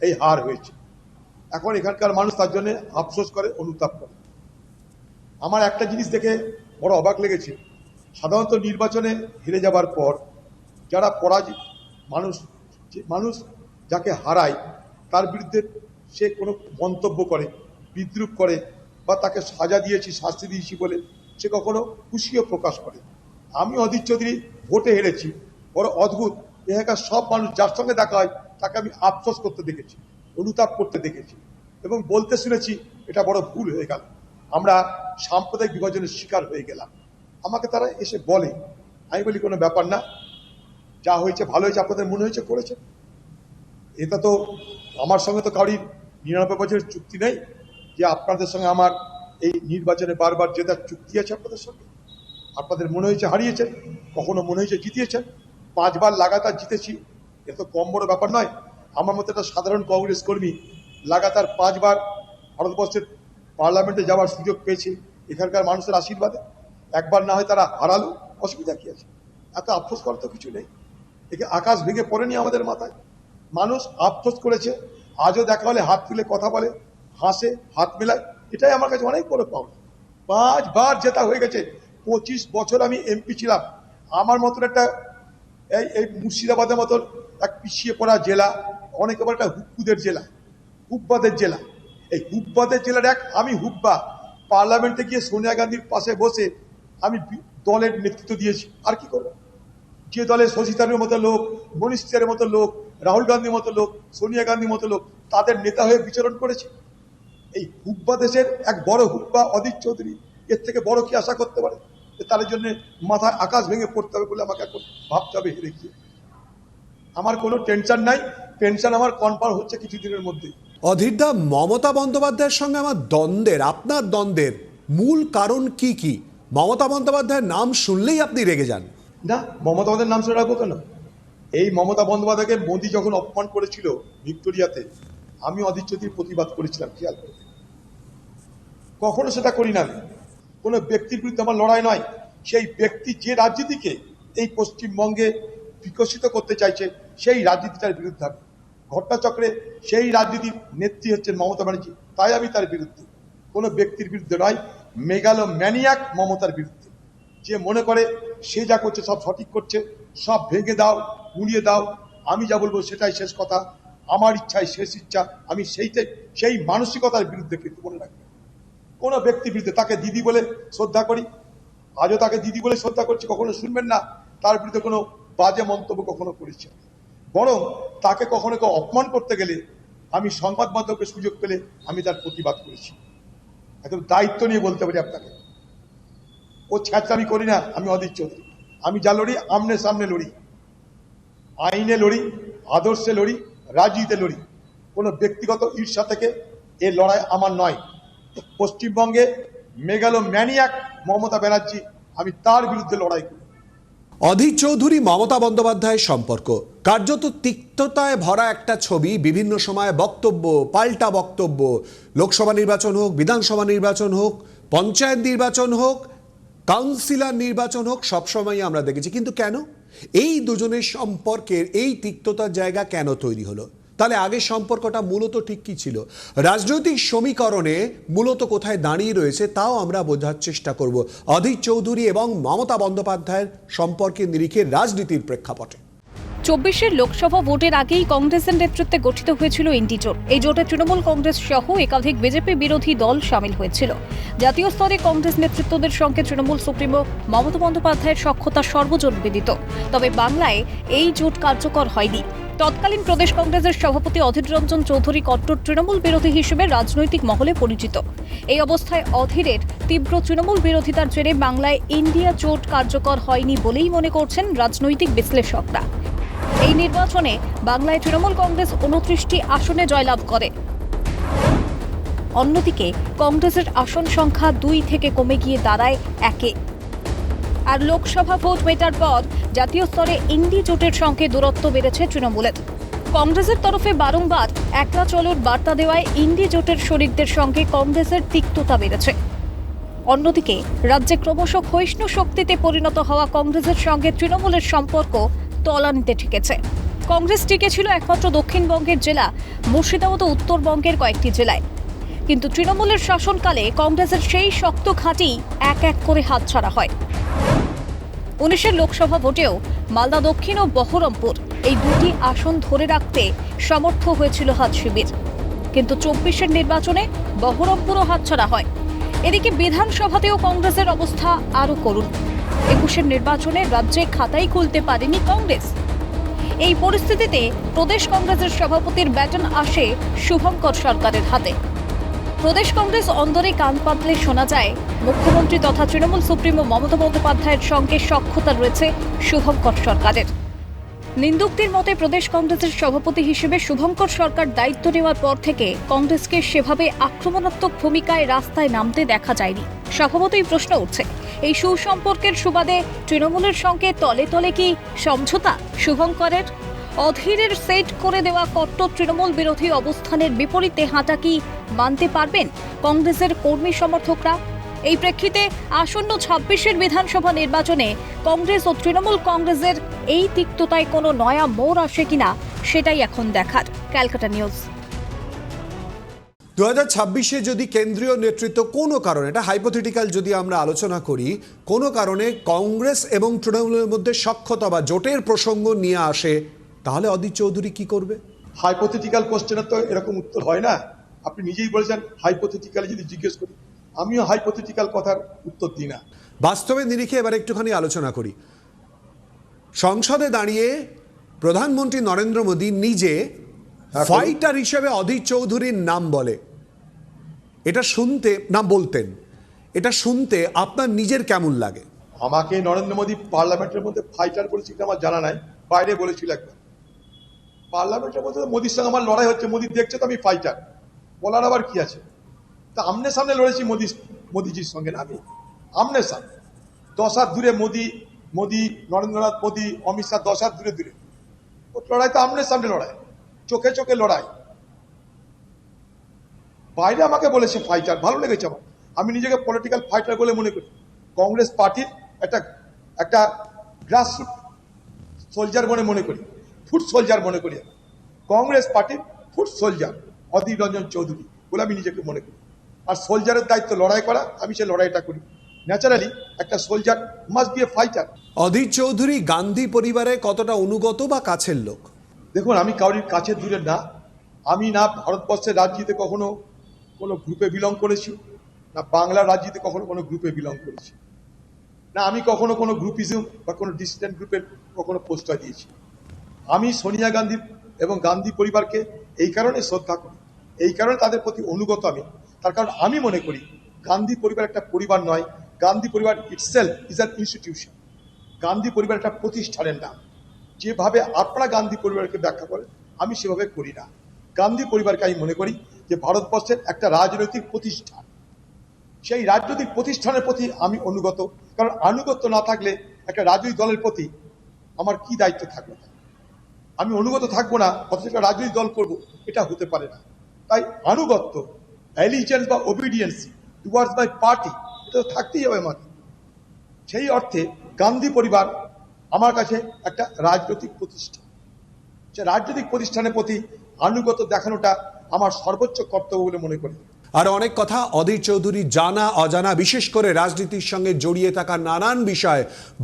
এই হার হয়েছে। এখন এখানকার মানুষ তার জন্য আফসোস করে, অনুতাপ করে। আমার একটা জিনিস দেখে বড় অবাক লেগেছে। সাধারণত নির্বাচনে হেরে যাবার পর যারা পরাজিত মানুষ যাকে হারায় তার বিরুদ্ধে সে কোনো মন্তব্য করে, বিদ্রুপ করে, বা তাকে সাজা দিয়েছি, শাস্তি দিয়েছি বলে সে কখনো খুশিও প্রকাশ করে। আমি অধীর চৌধুরী ভোটে হেরেছি, বড় অদ্ভুত, এখানকার সব মানুষ যার সঙ্গে দেখা হয় তাকে আমি আফসোস করতে দেখেছি, অনুতাপ করতে দেখেছি এবং বলতে শুনেছি এটা বড় ভুল হয়ে গেল, আমরা সাম্প্রদায়িক বিভাজনের শিকার হয়ে গেলাম। আমাকে তারা এসে বলে, আমি বলি কোনো ব্যাপার না, যা হয়েছে ভালো হয়েছে, আপনাদের মনে হয়েছে করেছেন। এটা তো আমার সঙ্গে তো কারোর 99 বছরের চুক্তি নেই যে আপনাদের সঙ্গে আমার এই নির্বাচনে বারবার জেতার চুক্তি আছে আপনাদের সঙ্গে। আপনাদের মনে হয়েছে হারিয়েছেন, কখনো মনে হয়েছে জিতিয়েছেন, 5 বার লাগাতার জিতেছি, এ তো কম বড় ব্যাপার নয়। আমার মতো একটা সাধারণ কংগ্রেস কর্মী লাগাতার 5 বার ভারতবর্ষের পার্লামেন্টে যাওয়ার সুযোগ পেয়েছে এখানকার মানুষের আশীর্বাদে। একবার না হয় তারা হারালো, অসুবিধা কি আছে? এত আফসোস করার তো কিছু নেই। একে আকাশ ভেঙে পড়েনি আমাদের মাথায়, মানুষ আফসোস করেছে। আজও দেখা হলে হাত তুলে কথা বলে, হাসে, হাত মেলায়, এটাই আমার কাছে অনেক বড় পাওনা। 5 বার জেতা হয়ে গেছে, 25 বছর আমি এমপি ছিলাম। আমার মতন একটা এই মুর্শিদাবাদের মতন এক পিছিয়ে পড়া জেলা, অনেকে বলে একটা হুক্কুদের জেলা, হুব্বাদের জেলা। এই হুব্বাদের জেলার আমি হুব্বা পার্লামেন্টে গিয়ে সোনিয়া গান্ধীর পাশে বসে আমি দলের নেতৃত্ব দিয়েছি। আর কি করবো? যে দলে শশী থারুরের মতো লোক, মনীষ তিওয়ারির মতো লোক, রাহুল গান্ধীর মতো লোক, সোনিয়া গান্ধীর মতো লোক তাদের নেতা হয়ে বিচরণ করেছে। এই হুব্বা দেশের এক বড় হুব্বা অধীর চৌধুরী, এর থেকে বড় কি আশা করতে পারে? তার জন্য মাথায় আকাশ ভেঙে পড়তে হবে বলে আমাকে এখন ভাবতে হবে হেরে গিয়ে। আমার কোনো টেনশন নাই, পেনশন আমার কনফার্ম হচ্ছে কিছুদিনের মধ্যে। অধীরদা, মমতা বন্দ্যোপাধ্যায়ের সঙ্গে আমার দ্বন্দ্বের, আপনার দ্বন্দ্বের মূল কারণ কি কি? মমতা বন্দ্যোপাধ্যায়ের নাম শুনলেই আপনি রেগে যান। না, মমতা বন্দ্যোপাধ্যায়ের নাম শুনে রাখবো কেন? এই মমতা বন্দ্যোপাধ্যায়কে মোদী যখন অপমান করেছিল ভিক্টোরিয়াতে, আমি অধীর চৌধুরীর প্রতিবাদ করেছিলাম, খেয়াল করে। কখনো সেটা করি না। কোনো ব্যক্তির বিরুদ্ধে আমার লড়াই নয়। সেই ব্যক্তি যে রাজনীতিকে এই পশ্চিমবঙ্গে বিকশিত করতে চাইছে সেই রাজনীতিটার বিরুদ্ধে আমি। ঘটনাচক্রে সেই রাজনীতির নেত্রী হচ্ছেন মমতা ব্যানার্জি, তাই আমি তার বিরুদ্ধে। কোনো ব্যক্তির বিরুদ্ধে নয়, মেগালোম্যানিয়াক মমতার বিরুদ্ধে। যে মনে করে সে যা করছে সব সঠিক করছে, সব ভেঙে দাও, গুঁড়িয়ে দাও, আমি যা বলবো সেটাই শেষ কথা, আমার ইচ্ছাই শেষ ইচ্ছা, আমি সেই মানসিকতার বিরুদ্ধে। কিন্তু মনে রাখবেন, কোনো ব্যক্তির বিরুদ্ধে, তাকে দিদি বলে শ্রদ্ধা করি, আজও তাকে দিদি বলে শ্রদ্ধা করছি, কখনো শুনবেন না তার বিরুদ্ধে কোনো বাজে মন্তব্য কখনো করেছে। বরং তাকে কখনো কেউ অপমান করতে গেলে আমি সংবাদ মাধ্যমকে সুযোগ পেলে আমি তার প্রতিবাদ করেছি। একদম দায়িত্ব নিয়ে বলতে পারি আপনাকে। ও ছ্যাঁচা আমি করি না। আমি অধীর চৌধুরী, আমি যা লড়ি আমনে সামনে লড়ি, আইনে লড়ি, আদর্শে লড়ি, রাজনীতিতে লড়ি। কোনো ব্যক্তিগত ঈর্ষা থেকে এ লড়াই আমার নয়। পশ্চিমবঙ্গে মেগালোম্যানিয়াক মমতা ব্যানার্জি, আমি তার বিরুদ্ধে লড়াই করি। অধীর চৌধুরী মমতা বন্দ্যোপাধ্যায়ের সম্পর্ক কার্যত তিক্ততায় ভরা একটা ছবি। বিভিন্ন সময় বক্তব্য, পাল্টা বক্তব্য, লোকসভা নির্বাচন হোক, বিধানসভা নির্বাচন হোক, পঞ্চায়েত নির্বাচন হোক, কাউন্সিলর নির্বাচন হোক, সবসময় আমরা দেখেছি। কিন্তু কেন এই দুজনের সম্পর্কের এই তিক্ততার জায়গা কেন তৈরি হলো? তাহলে আগের সম্পর্কটা মূলত ঠিক কি ছিল? রাজনৈতিক সমীকরণে মূলত কোথায় দাঁড়িয়ে রয়েছে তাও আমরা বোঝার চেষ্টা করব অধীর চৌধুরী এবং মমতা বন্দ্যোপাধ্যায়ের সম্পর্কের নিরিখে রাজনীতির প্রেক্ষাপটে। 24-এর লোকসভা ভোটের আগেই কংগ্রেসের নেতৃত্বে গঠিত হয়েছিল ইন্ডি জোট। এই জোটে তৃণমূল কংগ্রেস সহ একাধিক বিজেপি বিরোধী দল সামিল হয়েছিল। জাতীয় স্তরে কংগ্রেস নেতৃত্বদের সঙ্গে তৃণমূল সুপ্রিমো মমতা বন্দ্যোপাধ্যায়ের সখ্যতা সর্বজনবিদিত। তবে বাংলায় এই জোট কার্যকর হয়নি। তৎকালীন প্রদেশ কংগ্রেসের সভাপতি অধীর রঞ্জন চৌধুরী কট্টর তৃণমূল বিরোধী হিসেবে রাজনৈতিক মহলে পরিচিত। এই অবস্থায় অধীরের তীব্র তৃণমূল বিরোধিতার জেরে বাংলায় ইন্ডিয়া জোট কার্যকর হয়নি বলেই মনে করছেন রাজনৈতিক বিশ্লেষকরা। এই নির্বাচনে বাংলায় তৃণমূল কংগ্রেস 29টি আসনে জয়লাভ করে। অন্যদিকে কংগ্রেসের আসন সংখ্যা 2 থেকে কমে গিয়ে দাঁড়ায় 1-এ। আর লোকসভা ভোট মেটার পর জাতীয় স্তরে ইন্ডি জোটের সঙ্গে দূরত্ব বেড়েছে তৃণমূলের। কংগ্রেসের তরফে বারংবার একলা চলোর বার্তা দেওয়ায় ইন্ডি জোটের শরিকদের সঙ্গে কংগ্রেসের তিক্ততা বেড়েছে। অন্যদিকে রাজ্যে ক্রমশ ক্ষয়িষ্ণু শক্তিতে পরিণত হওয়া কংগ্রেসের সঙ্গে তৃণমূলের সম্পর্ক তলানিতে ঠেকেছে। কংগ্রেস টিকেছিল একমাত্র দক্ষিণবঙ্গের জেলা মুর্শিদাবাদ ও উত্তরবঙ্গের কয়েকটি জেলায়। কিন্তু তৃণমূলের শাসনকালে কংগ্রেসের সেই শক্ত ঘাঁটি এক এক করে হাতছাড়া হয়। 19-এর লোকসভা ভোটেও মালদা দক্ষিণ ও বহরমপুর এই দুটি আসন ধরে রাখতে সমর্থ হয়েছিল হাত শিবির। কিন্তু 24-এর নির্বাচনে বহরমপুরও হাতছাড়া হয়। এদিকে বিধানসভাতেও কংগ্রেসের অবস্থা আরও করুণ। 21-এর নির্বাচনে রাজ্যে খাতাই খুলতে পারেনি কংগ্রেস। এই পরিস্থিতিতে প্রদেশ কংগ্রেসের সভাপতির ব্যাটন আসে শুভঙ্কর সরকারের হাতে। প্রদেশ কংগ্রেস অন্দরে কান পাতলে শোনা যায় মুখ্যমন্ত্রী তথা তৃণমূল সুপ্রিমো মমতা বন্দ্যোপাধ্যায়ের সঙ্গে সখ্যতা রয়েছে শুভঙ্কর সরকারের। নিন্দুকদের মতে প্রদেশ কংগ্রেসের সভাপতি হিসেবে শুভঙ্কর সরকার দায়িত্ব নেওয়ার পর থেকে কংগ্রেসকে সেভাবে আক্রমণাত্মক ভূমিকায় রাস্তায় নামতে দেখা যায়নি। স্বভাবতই প্রশ্ন উঠছে, এই সুসম্পর্কের সুবাদে তৃণমূলের সঙ্গে তলে তলে কি সমঝোতা শুভঙ্করের? অধীরের সেট করে দেওয়া কট্টর তৃণমূল বিরোধী অবস্থানের বিপরীতে হাঁটা কি মানতে পারবেন কংগ্রেসের কর্মী সমর্থকরা? এই প্রেক্ষিতে আসন্ন ২৬-এর বিধানসভা নির্বাচনে কংগ্রেস ও তৃণমূল কংগ্রেসের এই তিক্ততায় কোনো নয়া মোড় আসে কিনা সেটাই এখন দেখার। ক্যালকাটা নিউজ। 2026-এ যদি কেন্দ্রীয় নেতৃত্ব কোনো কারণে, এটা হাইপোথেটিক্যাল যদি আমরা আলোচনা করি, কোনো কারণে কংগ্রেস এবং তৃণমূলের মধ্যে সখ্যতা বা জোটের প্রসঙ্গ নিয়ে আসে, তাহলে অধীর চৌধুরী কি করবে? হাইপোথেটিক্যাল কোশ্চেনের তো এরকম উত্তর হয় না। আপনি নিজেই বলেছেন হাইপোথেটিক্যালি যদি জিজ্ঞেস করি, আমিও হাইপোথেটিক্যাল কথার উত্তর দিই না। বাস্তবে নিরিখে এবার একটুখানি আলোচনা করি। সংসদে দাঁড়িয়ে প্রধানমন্ত্রী নরেন্দ্র মোদী নিজে ফাইটার হিসেবে অধীর চৌধুরীর নাম বলে, এটা শুনতে না বলতেন, এটা শুনতে আপনার নিজের কেমন লাগে? আমাকে নরেন্দ্র মোদী পার্লামেন্টের মধ্যে ফাইটার বলেছি কিনা আমার জানা নাই, বাইরে বলেছিল একবার। পার্লামেন্টের মধ্যে মোদির সঙ্গে আমার লড়াই হচ্ছে, মোদী দেখছে তো আমি ফাইটার, বলার আবার কি আছে? তা আমনে সামনে লড়েছি মোদিজির সঙ্গে না, আমি আমনে সামনে 10 হাত দূরে মোদী নরেন্দ্রনাথ মোদী, অমিত শাহ 10 হাত দূরে দূরে। লড়াই তো আমনে সামনে লড়াই, চোখে চোখে লড়াই। বাইরে আমাকে বলেছে ফাইটার, ভালো লেগেছে আমার। আমি নিজেকে পলিটিক্যাল ফাইটার বলে মনে করি। কংগ্রেস পার্টির একটা গ্রাসরুট সোলজার বলে মনে করি, ফুট সোলজার মনে করি। কংগ্রেস পার্টির ফুট সোলজার অধীর রঞ্জন চৌধুরী বলে আমি নিজেকে মনে করি। আর সোলজারের দায়িত্ব লড়াই করা, আমি সে লড়াইটা করি। ন্যাচারালি একটা soldier must be a fighter. Adhir Chowdhury Gandhi পরিবারে কতটা অনুগত বা কাছের লোক? দেখুন, আমি কাউরির কাছে দূরের না। আমি না ভারতবর্ষের রাজনীতিতে কখনো কোনো গ্রুপে বিলং করেছি, না বাংলার রাজনীতিতে কখনো কোনো গ্রুপে বিলং করেছি, না আমি কখনো কোনো গ্রুপিজম বা কোনো ডিসিডেন্ট গ্রুপের কখনো প্রশ্রয় দিয়েছি। আমি সোনিয়া গান্ধী এবং গান্ধী পরিবারকে এই কারণে শ্রদ্ধা করি, এই কারণে তাদের প্রতি অনুগত আমি। তার কারণ আমি মনে করি গান্ধী পরিবার একটা পরিবার নয়, গান্ধী পরিবার itself is an institution. Gandhi পরিবার একটা প্রতিষ্ঠানের নাম। যেভাবে আপনারা গান্ধী পরিবারকে ব্যাখ্যা করেন, আমি সেভাবে করি না। গান্ধী পরিবারকে আমি মনে করি যে ভারতবর্ষের একটা রাজনৈতিক প্রতিষ্ঠান। সেই রাজনৈতিক প্রতিষ্ঠানের প্রতি আমি অনুগত, কারণ আনুগত্য না থাকলে একটা রাজনৈতিক দলের প্রতি আমার কি দায়িত্ব থাকবে? আমি অনুগত থাকবো না, অথচ একটা রাজনৈতিক দল করবো, এটা হতে পারে না। তাই আনুগত্য, অ্যালিজেন্স বা ওবিডিয়েন্সি টুয়ার্ডস মাই পার্টি, এটা তো থাকতেই হবে আমাকে। সেই অর্থে গান্ধী পরিবার আমার কাছে একটা রাজনৈতিক প্রতিষ্ঠান। সে রাজনৈতিক প্রতিষ্ঠানের প্রতি আনুগত্য দেখানোটা আমার সর্বোচ্চ কর্তব্য বলে মনে করি। আর অনেক কথা অধীর চৌধুরী জানা অজানা, বিশেষ করে রাজনীতির সঙ্গে জড়িয়ে থাকা নানান বিষয়,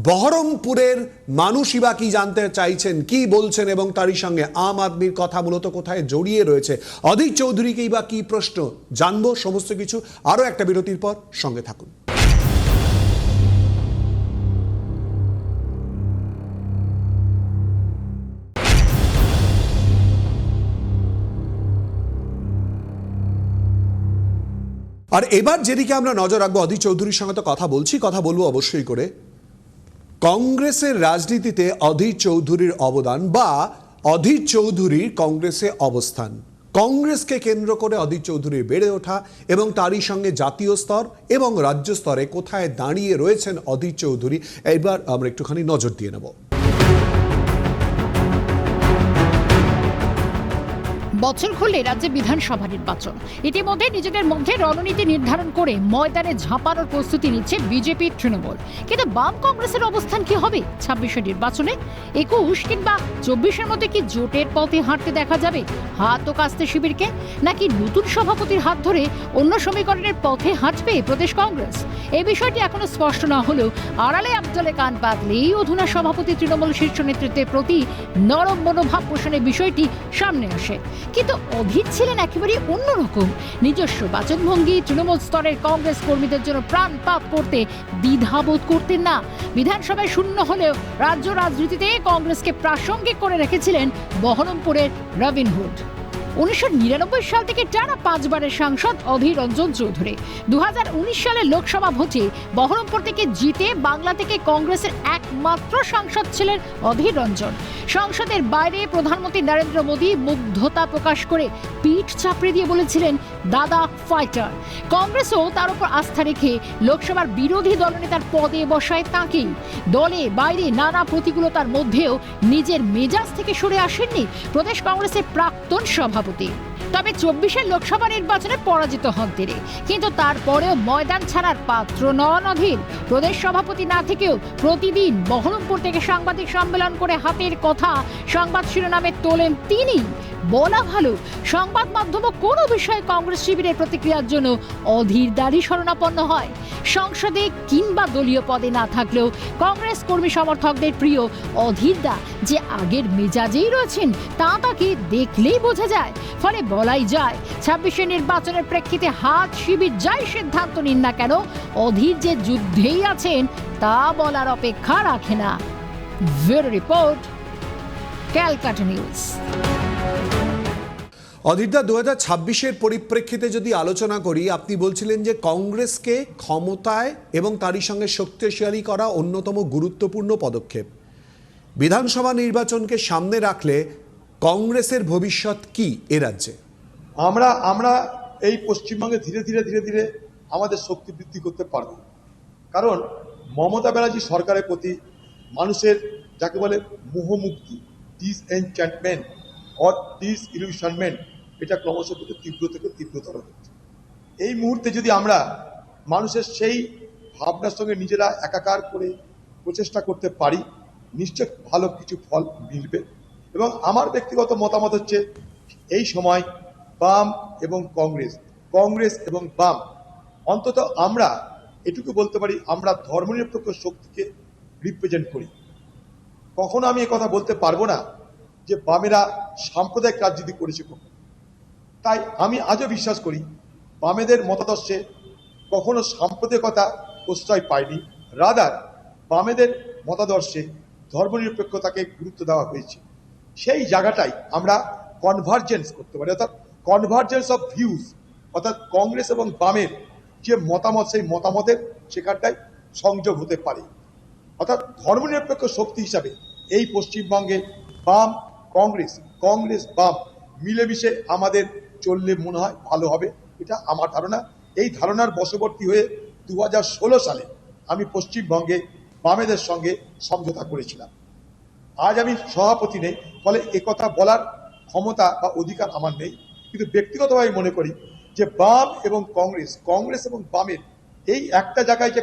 বহরমপুরের মানুষই বা কি জানতে চাইছেন, কি বলছেন, এবং তারই সঙ্গে আম আদমির কথা মূলত কোথায় জড়িয়ে রয়েছে, অধীর চৌধুরীকেই বা কি প্রশ্ন, জানবো সমস্ত কিছু আরও একটা বিরতির পর। সঙ্গে থাকুন। আর এবার যেদিকে আমরা নজর রাখবো, অধীর চৌধুরীর সঙ্গে তো কথা বলবো অবশ্যই করে, কংগ্রেসের রাজনীতিতে অধীর চৌধুরীর অবদান বা অধীর চৌধুরীর কংগ্রেসে অবস্থান, কংগ্রেসকে কেন্দ্র করে অধীর চৌধুরীর বেড়ে ওঠা এবং তারই সঙ্গে জাতীয় স্তর এবং রাজ্য স্তরে কোথায় দাঁড়িয়ে রয়েছেন অধীর চৌধুরী, এবার আমরা একটুখানি নজর দিয়ে নেব। বছর ঘুরলে রাজ্যে বিধানসভা নির্বাচন। ইতিমধ্যে নিজেদের মধ্যে রণনীতি নির্ধারণ করে ময়দানে ঝাঁপানোর প্রস্তুতি নিচ্ছে বিজেপি, তৃণমূল। কিন্তু বাম কংগ্রেসের অবস্থান কি হবে ২৬-এর নির্বাচনে? ২১ কিংবা ২৪-এর মধ্যে কি জোটের পথে হাঁটতে দেখা যাবে হাত ও কাস্তে শিবিরকে, নাকি নতুন সভাপতির হাত ধরে অন্য সমীকরণের পথে হাঁটবে প্রদেশ কংগ্রেস? এই বিষয়টি এখনো স্পষ্ট না হলেও আড়ালে আবদলে কান পাতলেই অধুনা সভাপতি তৃণমূল শীর্ষ নেতৃত্বের প্রতি নরম মনোভাব পোষণের বিষয়টি সামনে আসে। কিন্তু অধীর ছিলেন একেবারে অন্যরকম। নিজস্ব বাচনভঙ্গি, তৃণমূল স্তরের কংগ্রেস কর্মীদের জন্য প্রাণপাত করতে দ্বিধাবোধ করতেন না। বিধানসভায় শূন্য হলেও রাজ্য রাজনীতিতে কংগ্রেসকে প্রাসঙ্গিক করে রেখেছিলেন বহরমপুরের রবিনহুড। 1999 সাল থেকে টানা 5 বারের সাংসদ অধীর রঞ্জন চৌধুরী 2019 সালের লোকসভা ভোটে বহরমপুর থেকে জিতে বাংলা থেকে কংগ্রেসের একমাত্র সাংসদ ছিলেন অধীর রঞ্জন। সংসদের বাইরে প্রধানমন্ত্রী নরেন্দ্র মোদী মুগ্ধতা প্রকাশ করে পিঠ চাপড়ে দিয়ে বলেছিলেন, দাদা ফাইটার। কংগ্রেসও তার উপর আস্থা রেখে লোকসভার বিরোধী দলনেতার পদে বসায় তাঁকেই। দলে বাইরে নানা প্রতিকূলতার মধ্যেও নিজের মেজাজ থেকে সরে আসেননি প্রদেশ কংগ্রেসের প্রাক্তন সভাপতি। তবে 24 লোকসভা নির্বাচনে পরাজিত হন তিনি, কিন্তু তারপরেও ময়দান ছাড়ার পাত্র নন অধীর। প্রদেশ সভাপতি না থেকেও প্রতিদিন বহরমপুর থেকে সাংবাদিক সম্মেলন করে হাতের কথা সংবাদ শিরোনামে তোলেন তিনি। বলা ভালো, সংবাদ মাধ্যমও কোনো বিষয়ে কংগ্রেস শিবিরের প্রতিক্রিয়ার জন্য অধীর দ্বারই শরণাপন্ন হয়। সংসদে কিংবা দলীয় পদে না থাকলেও কংগ্রেস কর্মী সমর্থকদের প্রিয় অধীরদা যে আগের মেজাজেই রয়েছেন তা তাকে দেখলেই বোঝা যায়। ফলে বলাই যায় 26 নির্বাচনের প্রেক্ষিতে হাত শিবির যাই সিদ্ধান্ত নিন না কেন, অধীর যে যুদ্ধেই আছেন তা বলার অপেক্ষা রাখে না। Bureau report, Calcutta news. অধীরদা, 2026-এর পরিপ্রেক্ষিতে যদি আলোচনা করি, আপনি বলছিলেন যে কংগ্রেসকে ক্ষমতায় এবং তারই সঙ্গে শক্তিশালী করা অন্যতম গুরুত্বপূর্ণ পদক্ষেপ। বিধানসভা নির্বাচনকে সামনে রাখলে কংগ্রেসের ভবিষ্যৎ কি এ রাজ্যে? আমরা এই পশ্চিমবঙ্গে ধীরে ধীরে আমাদের শক্তি বৃদ্ধি করতে পারব। কারণ মমতা ব্যানার্জি সরকারের প্রতি মানুষের যাকে বলে মোহমুক্তি, ডিসএনচ্যান্টমেন্ট অর ডিসইলিউশনমেন্ট, এটা ক্রমশ তীব্র থেকে তীব্রতর হচ্ছে। এই মুহূর্তে যদি আমরা মানুষের সেই ভাবনার সঙ্গে নিজেরা একাকার করে প্রচেষ্টা করতে পারি, নিশ্চয় ভালো কিছু ফল মিলবে। এবং আমার ব্যক্তিগত মতামত হচ্ছে, এই সময় বাম এবং কংগ্রেস এবং বাম, অন্তত আমরা এটুকু বলতে পারি, আমরা ধর্মনিরপেক্ষ শক্তিকে রিপ্রেজেন্ট করি। কখনো আমি কথা বলতে পারবো না যে বামেরা সাম্প্রদায়িক রাজনীতি করেছে কখনো। তাই আমি আজও বিশ্বাস করি বামেদের মতাদর্শে কখনো সাম্প্রদায়িকতা প্রশ্রয় পায়নি, রাদার বামেদের মতাদর্শে ধর্মনিরপেক্ষতাকে গুরুত্ব দেওয়া হয়েছে। সেই জায়গাটাই আমরা কনভার্জেন্স করতে পারি, অর্থাৎ কনভার্জেন্স অফ ভিউজ, অর্থাৎ কংগ্রেস এবং বামের যে মতামত, সেই মতামতের সেখানটায় সংযোগ হতে পারে। অর্থাৎ ধর্মনিরপেক্ষ শক্তি হিসাবে এই পশ্চিমবঙ্গে বাম কংগ্রেস বাম মিলেমিশে আমাদের চললে মনে হয় ভালো হবে, এটা আমার ধারণা। এই ধারণার বশবর্তী হয়ে 2016 সালে আমি পশ্চিমবঙ্গে বামেদের সঙ্গে সমঝোতা করেছিলাম। আজ আমি সভাপতি নেই, ফলে একথা বলার ক্ষমতা বা অধিকার আমার নেই, কিন্তু ব্যক্তিগতভাবে মনে করি যে বাম এবং কংগ্রেস এবং বামের এই একটা জায়গায় যে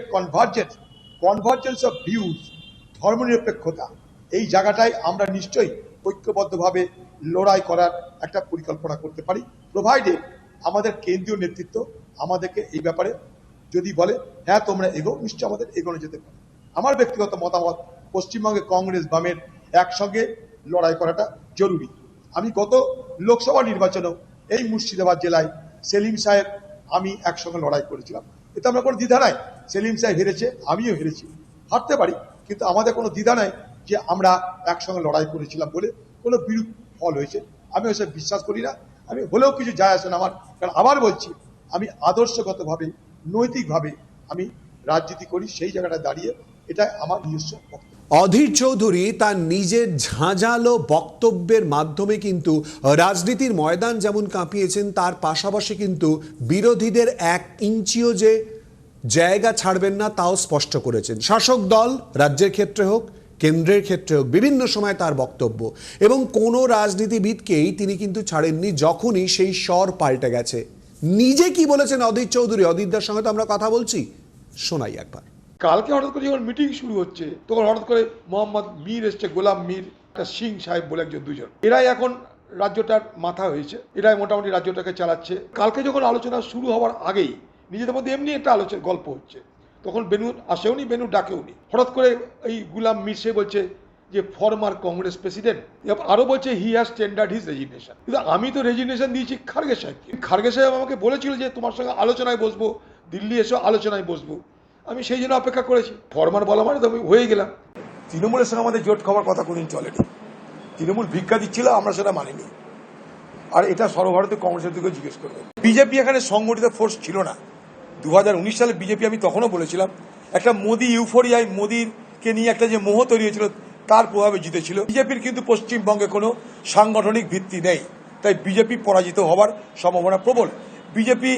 কনভার্জেন্স অফ ভিউজ, ধর্মনিরপেক্ষতা, এই জায়গাটায় আমরা নিশ্চয়ই ঐক্যবদ্ধভাবে লড়াই করার একটা পরিকল্পনা করতে পারি, প্রোভাইডেড আমাদের কেন্দ্রীয় নেতৃত্ব আমাদেরকে এই ব্যাপারে যদি বলে হ্যাঁ তোমরা এগো, নিশ্চয় আমাদের এগোনো যেতে পারে। আমার ব্যক্তিগত মতামত, পশ্চিমবঙ্গে কংগ্রেস বামের একসঙ্গে লড়াই করাটা জরুরি। আমি গত লোকসভা নির্বাচনেও এই মুর্শিদাবাদ জেলায় সেলিম সাহেব আমি একসঙ্গে লড়াই করেছিলাম, এতে আমরা কোনো দ্বিধা নাই। সেলিম সাহেব হেরেছে, আমিও হেরেছি, হারতে পারি, কিন্তু আমাদের কোনো দ্বিধা নাই যে আমরা একসঙ্গে লড়াই করেছিলাম বলে কোনো বিরূপ ফল হয়েছে। আমি ওইসব বিশ্বাস করি না, আমি হলেও কিছু যায় আসে না আমার। কারণ আবার বলছি, আমি আদর্শগতভাবে নৈতিকভাবে আমি রাজনীতি করি, সেই জায়গাটায় দাঁড়িয়ে এটা আমার নিজস্ব বক্তব্য। অধীর চৌধুরী তার নিজের ঝাঁঝালো বক্তব্যের মাধ্যমে কিন্তু রাজনীতির ময়দান যেমন কাঁপিয়েছেন, তার পাশাপাশি কিন্তু বিরোধীদের 1 ইঞ্চিও যে জায়গা ছাড়বেন না তাও স্পষ্ট করেছেন। শাসক দল রাজ্যের ক্ষেত্রে হোক, কেন্দ্রের ক্ষেত্রে হোক, বিভিন্ন সময় তার বক্তব্য, এবং কোনো রাজনীতিবিদকেই তিনি কিন্তু ছাড়েননি যখনই সেই স্বর পাল্টে গেছে। নিজে কি বলেছেন অধীর চৌধুরী? অধীরদার সঙ্গে তো আমরা কথা বলছি, শোনাই একবার। কালকে হঠাৎ করে যখন মিটিং শুরু হচ্ছে, তখন হঠাৎ করে মোহাম্মদ মীর এসছে, গোলাম মীর, একটা সিং সাহেব বলে একজন, দুজন, এরাই এখন রাজ্যটার মাথা হয়েছে, এরাই মোটামুটি রাজ্যটাকে চালাচ্ছে। কালকে যখন আলোচনা শুরু হওয়ার আগেই নিজেদের মধ্যে এমনি একটা আলোচনা গল্প হচ্ছে, তখন বেনু আসেওনি, বেনু ডাকেওনি, হঠাৎ করে এই গোলাম মীর সে বলছে যে ফর্মার কংগ্রেস প্রেসিডেন্ট, আরো বলছে হি হ্যাজ টেন্ডার্ড হিজ রেজিগনেশন। কিন্তু আমি তো রেজিগনেশন দিয়েছি খার্গে সাহেবকে। খার্গে সাহেব আমাকে বলেছিল যে তোমার সঙ্গে আলোচনায় বসবো, দিল্লি এসে আলোচনায় বসবো। আমি সেই জন্য অপেক্ষা করেছি। ফরমান বলা মানে তো আমি হয়ে গেলাম। তৃণমূলের সঙ্গে আমাদের জোট খাওয়ার কথা কোনদিন চলেনি। তৃণমূল ভিক্ষা দিচ্ছিল, আমরা সেটা মানিনি। আর এটা সর্বভারতীয় কংগ্রেসের দিকে জিজ্ঞেস করবে। বিজেপি এখানে সংগঠিত ফোর্স ছিল না। 2019 সালে বিজেপি, আমি তখনও বলেছিলাম, একটা মোদি ইউফোরিয়ায় মোদিকে নিয়ে একটা যে মোহ তৈরি হয়েছিল তার প্রভাবে জিতেছিল। বিজেপির কিন্তু পশ্চিমবঙ্গে কোনো সাংগঠনিক ভিত্তি নেই, তাই বিজেপি পরাজিত হওয়ার সম্ভাবনা প্রবল। বিজেপি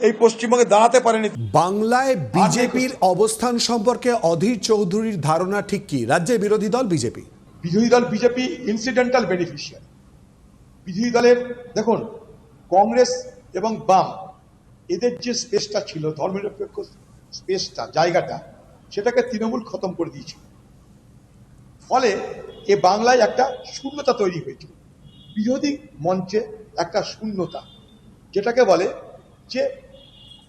এই পশ্চিমবঙ্গে দাঁড়াতে পারেনি। বাংলায় বিজেপির অবস্থান সম্পর্কে অধীর চৌধুরীর ধারণা ঠিক কি? রাজ্যের বিরোধী দল বিজেপি, বিজেপি ইনসিডেন্টাল বেনিফিশিয়ারি। বিরোধী দলের দেখুন, কংগ্রেস এবং বাম এদের যে স্পেসটা ছিল, ধর্মনিরপেক্ষ স্পেসটা, জায়গাটা, সেটাকে তৃণমূল খতম করে দিয়েছিল। ফলে এ বাংলায় একটা শূন্যতা তৈরি হয়েছিল, বিরোধী মঞ্চে একটা শূন্যতা, যেটাকে বলে যে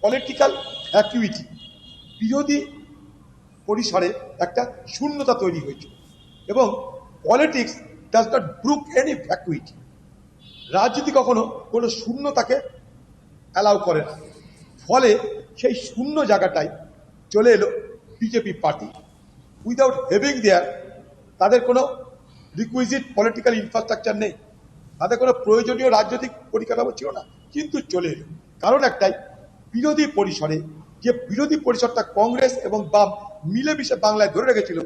পলিটিক্যাল ভ্যাকুইটি। বিরোধী পরিসরে একটা শূন্যতা তৈরি হয়েছিল এবং politics does not brook any vacuity. রাজনীতি কখনো কোনো শূন্যতাকে অ্যালাউ করে না। ফলে সেই শূন্য জায়গাটায় চলে এলো বিজেপি পার্টি উইদাউট হ্যাভিং দেয়ার, তাদের কোনো রিকুইজিট পলিটিক্যাল ইনফ্রাস্ট্রাকচার নেই, তাদের কোনো প্রয়োজনীয় রাজনৈতিক পরিকাঠামো ছিল না, কিন্তু চলে এলো। কারণ একটাই, বিরোধী পরিসরে যে বিরোধী পরিসরটা কংগ্রেস এবং বাম মিলেমিশে বাংলায় ধরে রেখেছিল,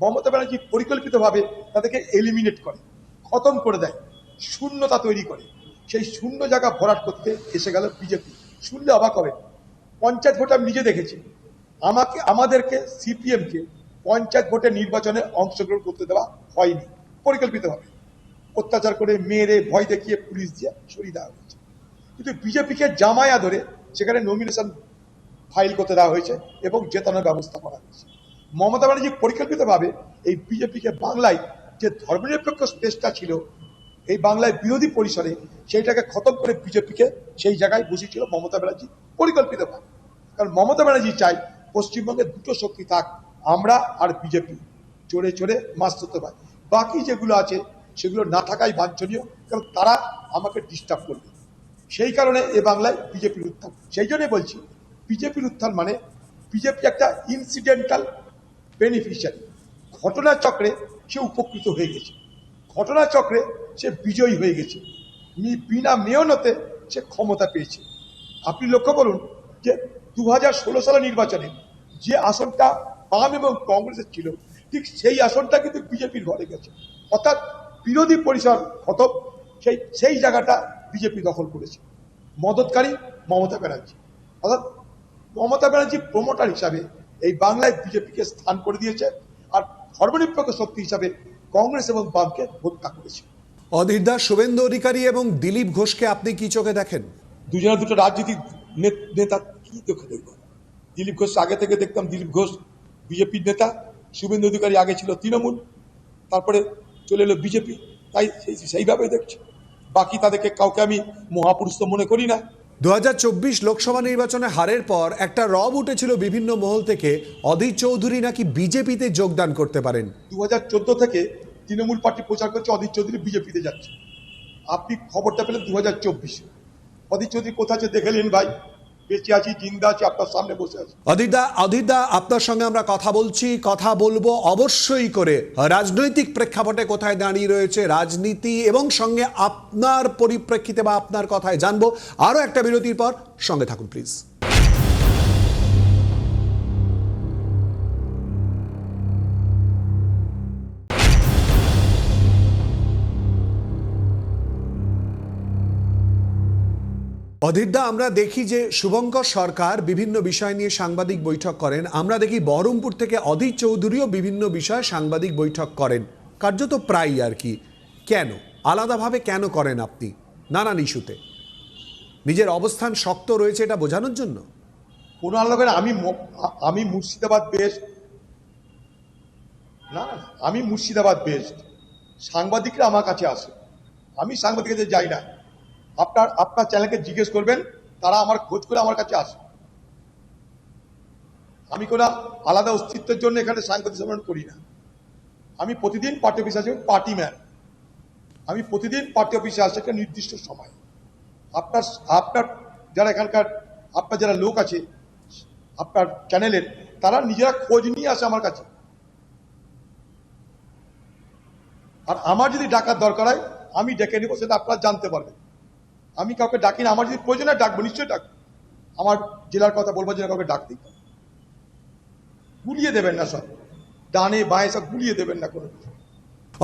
মমতা ব্যানার্জি পরিকল্পিতভাবে তাদেরকে এলিমিনেট করে, খতম করে দেয়, শূন্যতা তৈরি করে। সেই শূন্য জায়গা ভরাট করতে এসে গেল বিজেপি। শুনলে অবাক হবেন, পঞ্চায়েত ভোট আমি নিজে দেখেছি। আমাদেরকে সিপিএমকে পঞ্চায়েত ভোটে নির্বাচনে অংশগ্রহণ করতে দেওয়া হয়নি, পরিকল্পিতভাবে অত্যাচার করে, মেরে, ভয় দেখিয়ে, পুলিশ দিয়ে সরিয়ে দেওয়া হয়েছে। কিন্তু বিজেপিকে জামায়া ধরে সেখানে নমিনেশন ফাইল করতে দেওয়া হয়েছে এবং জেতানোর ব্যবস্থা করা হয়েছে। মমতা ব্যানার্জি পরিকল্পিতভাবে এই বিজেপিকে বাংলায় যে ধর্মনিরপেক্ষ স্পেসটা ছিল এই বাংলায় বিরোধী পরিসরে, সেইটাকে খতম করে বিজেপিকে সেই জায়গায় বসিয়েছিল মমতা ব্যানার্জি পরিকল্পিতভাবে। কারণ মমতা ব্যানার্জি চাই পশ্চিমবঙ্গে দুটো শক্তি থাক, আমরা আর বিজেপি, চড়ে চড়ে মাছ ধরতে পারে। বাকি যেগুলো আছে সেগুলো না থাকাই বাঞ্ছনীয়, কারণ তারা আমাকে ডিস্টার্ব করবে। সেই কারণে এ বাংলায় বিজেপির উত্থান। সেই জন্যই বলছি, বিজেপির উত্থান মানে বিজেপি একটা ইনসিডেন্টাল বেনিফিশিয়ারি। ঘটনাচক্রে সে উপকৃত হয়ে গেছে, ঘটনাচক্রে সে বিজয়ী হয়ে গেছে, বিনা মেয়নতে সে ক্ষমতা পেয়েছে। আপনি লক্ষ্য করুন যে 2016 সালের নির্বাচনে যে আসনটা বাম এবং কংগ্রেসের ছিল, ঠিক সেই আসনটা কিন্তু বিজেপির ঘরে গেছে। অর্থাৎ বিরোধী পরিসর খতম, সেই জায়গাটা বিজেপি দখল করেছে। মদতকারী মমতা ব্যানার্জি, অর্থাৎ মমতা ব্যানার্জি প্রমোটার হিসাবে এই বাংলায় বিজেপিকে স্থান করে দিয়েছে, আর ধর্মনিরপেক্ষ শক্তি হিসাবে কংগ্রেস এবং বামকে হত্যা করেছে। অধীর দাস, শুভেন্দু অধিকারী এবং দিলীপ ঘোষকে আপনি কি চোখে দেখেন? দুজনের দুটো রাজনীতিক নেতা, কি চোখে দেখব? দিলীপ ঘোষ আগে থেকে দেখতাম, দিলীপ ঘোষ বিজেপির নেতা। শুভেন্দু অধিকারী আগে ছিল তৃণমূল, তারপরে চলে এলো বিজেপি, তাই সেইভাবেই দেখছি। বাকি তাদেরকে কাউকে আমি মহাপুরুষ তো মনে করি না। 2024 লোকসভা নির্বাচনে হারের পর একটা রব উঠেছিল বিভিন্ন মহল থেকে, অধীর চৌধুরী নাকি বিজেপিতে যোগদান করতে পারেন। 2014 থেকে তৃণমূল পার্টি প্রচার করছে অধীর চৌধুরী বিজেপিতে যাচ্ছে। আপনি খবরটা পেলেন 2024। অধীর চৌধুরী কোথায় আছে দেখে নিন ভাই, বেঁচে আছি, জিন্দা আছি, আপনার সামনে বসে আছি। অধীর দা, আপনার সঙ্গে আমরা কথা বলছি, কথা বলবো অবশ্যই করে রাজনৈতিক প্রেক্ষাপটে কোথায় দাঁড়িয়ে রয়েছে রাজনীতি, এবং সঙ্গে আপনার পরিপ্রেক্ষিতে বা আপনার কথায় জানবো। আরও একটা বিরতির পর সঙ্গে থাকুন প্লিজ। অধীরদা, আমরা দেখি যে শুভঙ্কর সরকার বিভিন্ন বিষয় নিয়ে সাংবাদিক বৈঠক করেন, আমরা দেখি বহরমপুর থেকে অধীর চৌধুরীও বিভিন্ন বিষয়ে সাংবাদিক বৈঠক করেন, কার্যত প্রায়ই আর কি। কেন আলাদাভাবে কেন করেন আপনি? নানান ইস্যুতে নিজের অবস্থান শক্ত রয়েছে এটা বোঝানোর জন্য? কোনো আলাদা, আমি মুর্শিদাবাদ বেস্ট না, আমি মুর্শিদাবাদ বেস্ট। সাংবাদিকরা আমার কাছে আসে, আমি সাংবাদিকদের যাই না। আপনার চ্যানেলকে জিজ্ঞেস করবেন, তারা আমার খোঁজ করে আমার কাছে আসে। আমি কোনো আলাদা অস্তিত্বের জন্য এখানে সাংবাদিক সম্মেলন করি না। আমি প্রতিদিন পার্টি অফিসে আসি, পার্টি ম্যান। আমি প্রতিদিন পার্টি অফিসে আসি একটা নির্দিষ্ট সময়। আপনার আপনার যারা এখানকার আপনার যারা লোক আছে আপনার চ্যানেলের, তারা নিজেরা খোঁজ নিয়ে আসে আমার কাছে। আর আমার যদি ডাকার দরকার হয় আমি ডেকে নেবো, সেটা আপনারা জানতে পারবেন। আমি কাউকে ডাকি না, আমার যদি প্রয়োজন হয় ডাকবো, নিশ্চয়ই ডাকবো। আমার জেলার কথা বলবো, জেলা কাউকে ডাক দিই, গুলিয়ে দেবেন না, সব ডানে বাঁয়ে সব গুলিয়ে দেবেন না কোনো কিছু।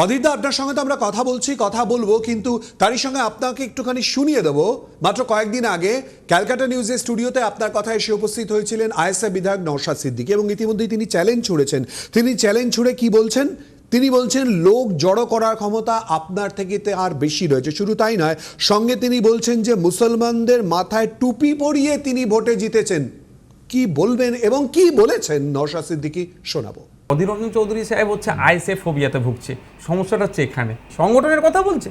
অধীরদা, আপনার সঙ্গে তো আমরা কথা বলছি, কথা বলবো, কিন্তু তারই সঙ্গে আপনাকে একটুখানি শুনিয়ে দেবো। মাত্র কয়েকদিন আগে ক্যালকাটা নিউজের স্টুডিওতে আপনার কথা এসে উপস্থিত হয়েছিলেন আইএসএফ বিধায়ক নওশাদ সিদ্দিকী, এবং ইতিমধ্যেই তিনি চ্যালেঞ্জ ছুড়েছেন। তিনি চ্যালেঞ্জ ছুড়ে কি বলছেন? তিনি বলছেন লোক জড়ো করার ক্ষমতা আপনার থেকে আর বেশি রয়েছে। শুধু তাই নয়, সঙ্গে তিনি বলছেন যে মুসলমানদের মাথায় টুপি পরিয়ে তিনি ভোটে জিতেছেন। কি বলবেন এবং কি বলেছেন নওশাদ সিদ্দিকী শোনাবো। অধীর রঞ্জন চৌধুরী সাহেব হচ্ছে আইএসএফ ফোবিয়াতে ভুগছে। সমস্যাটা হচ্ছে এখানে, সংগঠনের কথা বলছে।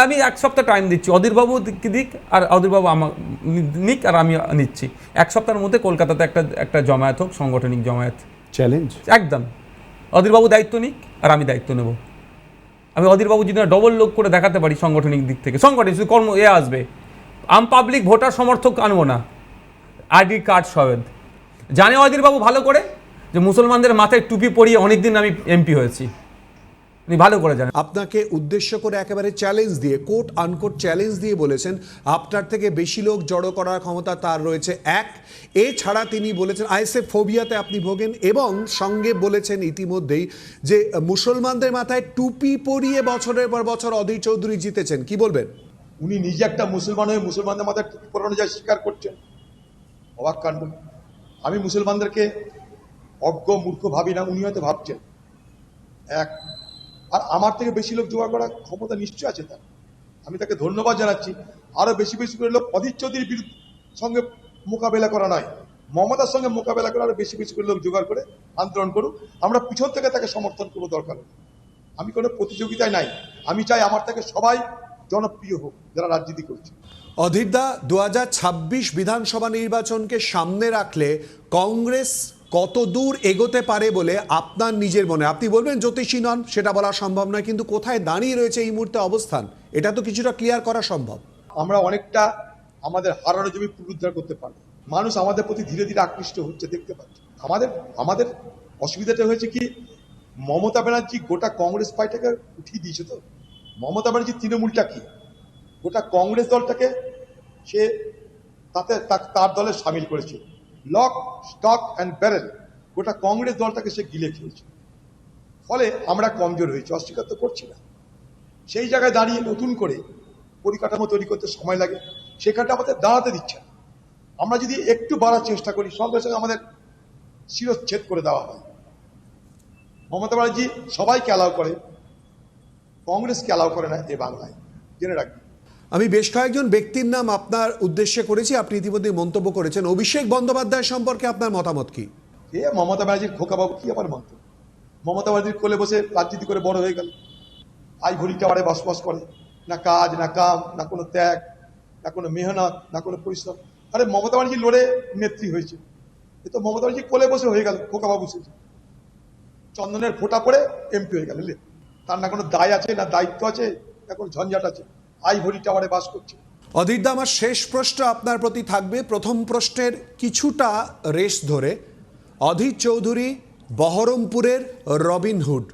আমি এক সপ্তাহ টাইম দিচ্ছি, অধীরবাবু দিক আর অধীরবাবু আমার নিক আর আমি নিচ্ছি। এক সপ্তাহের মধ্যে কলকাতাতে একটা জমায়েত হোক, সাংগঠনিক জমায়েত। চ্যালেঞ্জ একদম। অধীরবাবু দায়িত্ব নিক আর আমি দায়িত্ব নেব। আমি অধীরবাবু যদি ডবল লোক করে দেখাতে পারি সাংগঠনিক দিক থেকে, সংগঠন শুধু কর্ম আসবে। পাবলিক ভোটার সমর্থক আনবো না, আইডি কার্ড সমেত। জানে অধীরবাবু ভালো করে যে মুসলমানদের মাথায় টুপি পরিয়ে অনেকদিন আমি এমপি হয়েছি, উনি ভালো করে জানেন। আপনাকে উদ্দেশ্য করে একেবারে চ্যালেঞ্জ দিয়ে, কোট আনকোট চ্যালেঞ্জ দিয়ে বলেছেন আপনার থেকে বেশি লোক জড়ো করার ক্ষমতা তার রয়েছে। এছাড়া তিনি বলেছেন আইএসএফ ফোবিয়াতে আপনি ভোগেন, এবং সঙ্গে বলেছেন ইতিমধ্যেই যে মুসলমানদের মাথায় টুপি পরিয়ে বছরের পর বছর অধীর চৌধুরী জিতেছেন। কি বলবেন? উনি নিজে একটা মুসলমান হয়ে মুসলমানদের মাথায় টুপি পরানো যায় স্বীকার করছেন, অবাক কাণ্ড। আমি মুসলমানদেরকে অজ্ঞ মূর্খ ভাবি না, উনি হয়তো ভাবছেন। আর আমার থেকে বেশি লোক জোগাড় করার ক্ষমতা নিশ্চয় আছে তার, আমি তাকে ধন্যবাদ জানাচ্ছি। আরো বেশি বেশি করে লোক অধীর চৌধুরীর সঙ্গে মোকাবেলা করা নয়, মমতার সঙ্গে মোকাবেলা করে আরো বেশি বেশি করে লোক জোগাড় করে আন্দোলন করুক। আমরা পিছন থেকে তাকে সমর্থন করবো, দরকার নেই। আমি কোনো প্রতিযোগিতায় নাই, আমি চাই আমার থেকে সবাই জনপ্রিয় হোক যারা রাজনীতি করছে। অধীরদা, 2026 বিধানসভা নির্বাচনকে সামনে রাখলে কংগ্রেস কত দূর এগোতে পারে বলে আপনার নিজের মনে? আপনি বলবেন জ্যোতিষী নন, সেটা বলা সম্ভব নয়, কিন্তু কোথায় দাঁড়িয়ে রয়েছে এই মুহূর্তে অবস্থান, এটা তো কিছুটা ক্লিয়ার করা সম্ভব। আমরা অনেকটা আমাদের হারানো জমি পুনরুদ্ধার করতে পারবো। মানুষ আমাদের প্রতি ধীরে ধীরে আকৃষ্ট হচ্ছে, দেখতে পাচ্ছে। আমাদের অসুবিধাটা হয়েছে কি, মমতা ব্যানার্জি গোটা কংগ্রেস পার্টিটাকে উঠিয়ে দিয়েছে। তো মমতা ব্যানার্জি তৃণমূলটা কি, গোটা কংগ্রেস দলটাকে সে তার দলে সামিল করেছে। লক স্টক অ্যান্ড ব্যারেল গোটা কংগ্রেস দলটাকে সে গিলে খেয়েছে। ফলে আমরা কমজোর হয়েছি, অস্বীকার তো করছি না। সেই জায়গায় দাঁড়িয়ে নতুন করে পরিকাঠামো তৈরি করতে সময় লাগে, সেখানটা আমাদের দাঁড়াতে দিচ্ছে না। আমরা যদি একটু বাড়ার চেষ্টা করি, সঙ্গে সঙ্গে আমাদের শিরচ্ছেদ করে দেওয়া হয়। মমতা ব্যানার্জি সবাইকে অ্যালাউ করে, কংগ্রেসকে অ্যালাউ করে না এ বাংলায়, জেনে রাখবেন। আমি বেশ কয়েকজন ব্যক্তির নাম আপনার উদ্দেশ্যে করেছি, আপনি ইতিমধ্যে মন্তব্য করেছেন। অভিষেক বন্দ্যোপাধ্যায় সম্পর্কে আপনার মতামত কি? মমতা ব্যানার্জির খোকাবাবু, কি আমার মন্তব্য? মমতা ব্যানার্জির কোলে বসে রাজনীতি করে বড় হয়ে গেল, আইভরি টাওয়ারে বসবাস করে, না কাজ না কাম, না কোনো ত্যাগ, না কোনো মেহনত, না কোনো পরিশ্রম। আরে মমতা ব্যানার্জি লড়ে নেত্রী হয়েছে, এ তো মমতা ব্যানার্জি কোলে বসে হয়ে গেল খোকাবাবু, সে চন্দনের ফোঁটা পড়ে এমপি হয়ে গেল। তার না কোনো দায় আছে, না দায়িত্ব আছে, না কোনো ঝঞ্ঝাট আছে, আইভরি টাওয়ারে বাস করছে। অধীরদা, আমার শেষ প্রশ্ন আপনার প্রতি থাকবে। প্রথম প্রশ্নের কিছুটা রেশ ধরে, অধীর চৌধুরী বহরমপুরের রবিনহুড,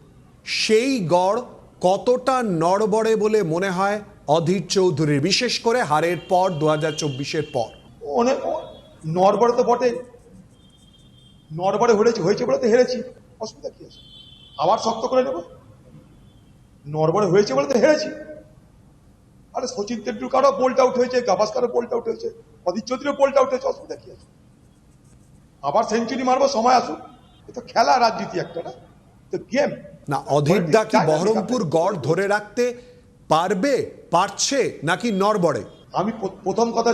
সেই গড় কতটা নড়বড়ে বলে মনে হয় অধীর চৌধুরীর, বিশেষ করে হারের পর 2024-এর পর? অনেক নড়বড়ে তো বটে, নড়বড়ে হয়েছে বলে তো হেরেছি, অসুবিধা কি আছে? আবার শক্ত করে নেব, নড়বড়ে হয়েছে বলে তো হেরেছি। আরে সচিন তেন্ডুলকারও বোল্ট আউট হয়েছে, গাভাস্কারও বোল্ট আউট হয়েছে, অধীর চৌধুরীও বোল্ট আউট হয়েছে, অসুবিধা কি আছে? আবার সেঞ্চুরি মারবো, সময় আসুক। এটা খেলা, রাজনীতি একটা, না তো গেম না। অধীরদা কি বহরমপুর গড় ধরে রাখতে পারছে নাকি নড়বড়ে? আমি প্রথম কথা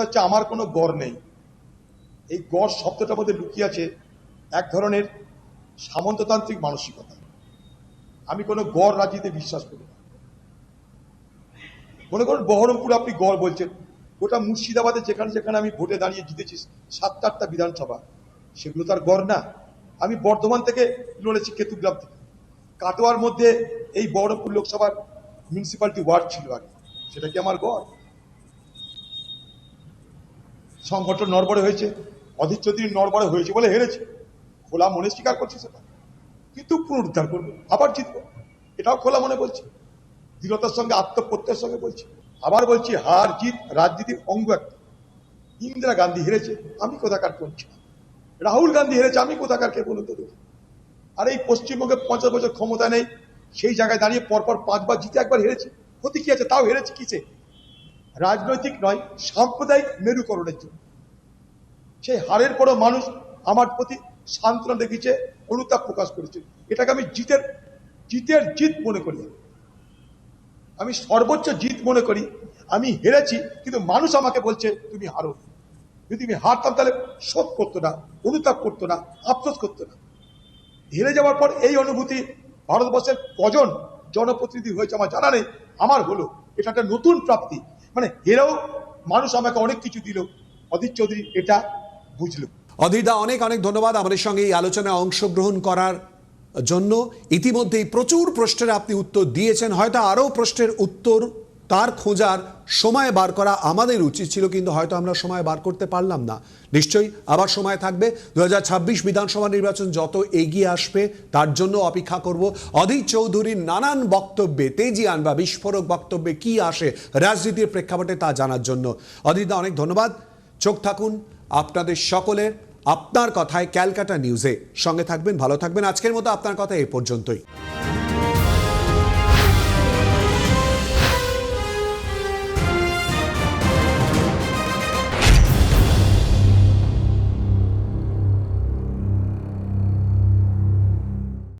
হচ্ছে আমার কোনো গড় নেই। এই গড় শব্দটার মধ্যে লুকিয়ে আছে এক ধরনের সামন্ততান্ত্রিক মানসিকতা। আমি কোনো গড় রাজনীতিতে বিশ্বাস করি না। মনে করুন বহরমপুর আপনি গড় বলছেন, গোটা মুর্শিদাবাদে যেখানে যেখানে আমি ভোটে দাঁড়িয়ে জিতেছি 7-8টা বিধানসভা, সেগুলো তার গড় না? আমি বর্ধমান থেকে লড়েছি, কেতুগ্রাম থেকে। কাটোয়ার মধ্যে এই বহরমপুর লোকসভার মিউনিসিপ্যালিটি ওয়ার্ড ছিল আগে, সেটা কি আমার গড়? সংগঠন নড়বড়ে হয়েছে, অধীর চৌধুরী নড়বড়ে হয়েছে বলে হেরেছে, খোলা মনে স্বীকার করছি সেটা, কিন্তু পুনরুদ্ধার করবো, আবার জিতবো, এটাও খোলা মনে বলছি, দৃঢ়তার সঙ্গে আত্মপ্রত্যয়ের সঙ্গে বলছি। আবার বলছি, হার জিত রাজনীতির অঙ্গ একটা। ইন্দিরা গান্ধী হেরেছে, আমি কোথাকার করছি, রাহুল গান্ধী হেরেছে, আমি কোথাকার কে বলুন তো দেখি। আর এই পশ্চিমবঙ্গে 50 বছর ক্ষমতা নেই, সেই জায়গায় দাঁড়িয়ে পরপর 5 বার জিতে একবার হেরেছে, ক্ষতি কি আছে? তাও হেরেছে কিসে? রাজনৈতিক নয়, সাম্প্রদায়িক মেরুকরণের জন্য। সেই হারের পরও মানুষ আমার প্রতি সান্ত্বনা দেখিয়েছে, অনুতাপ প্রকাশ করেছে। এটাকে আমি জিতের জিত মনে করি, আমি সর্বোচ্চ জিত মনে করি। আমি হেরেছি, কিন্তু মানুষ আমাকে বলছে তুমি হারো। যদি আমি হারতাম তাহলে শোধ করতো না, অনুতাপ করতো না, আফসোস করতো না। হেরে যাওয়ার পর এই অনুভূতি ভারতবর্ষের কজন জনপ্রতিনিধি হয়েছে আমার জানা নেই, আমার হলো। এটা একটা নতুন প্রাপ্তি, মানে হেরেও মানুষ আমাকে অনেক কিছু দিল, অধীর চৌধুরী এটা বুঝলো। অধীরদা, অনেক অনেক ধন্যবাদ আমাদের সঙ্গে এই আলোচনায় অংশগ্রহণ করার জন্য। ইতিমধ্যেই প্রচুর প্রশ্নের আপনি উত্তর দিয়েছেন, হয়তো আরও প্রশ্নের উত্তর তার খোঁজার সময় বার করা আমাদের উচিত ছিল, কিন্তু হয়তো আমরা সময় বার করতে পারলাম না। নিশ্চয়ই আবার সময় থাকবে। 2026 বিধানসভা নির্বাচন যত এগিয়ে আসবে তার জন্য অপেক্ষা করব। অধীর চৌধুরীর নানান বক্তব্যে, তেজিয়ান বা বিস্ফোরক বক্তব্যে কি আসে রাজনীতির প্রেক্ষাপটে তা জানার জন্য। অধীরদা, অনেক ধন্যবাদ। চোখ থাকুন আপনাদের সকলের আপনার কথায় ক্যালকাটা নিউজে। সঙ্গে থাকবেন, ভালো থাকবেন। আজকের মতো আপনার কথা এই পর্যন্তই।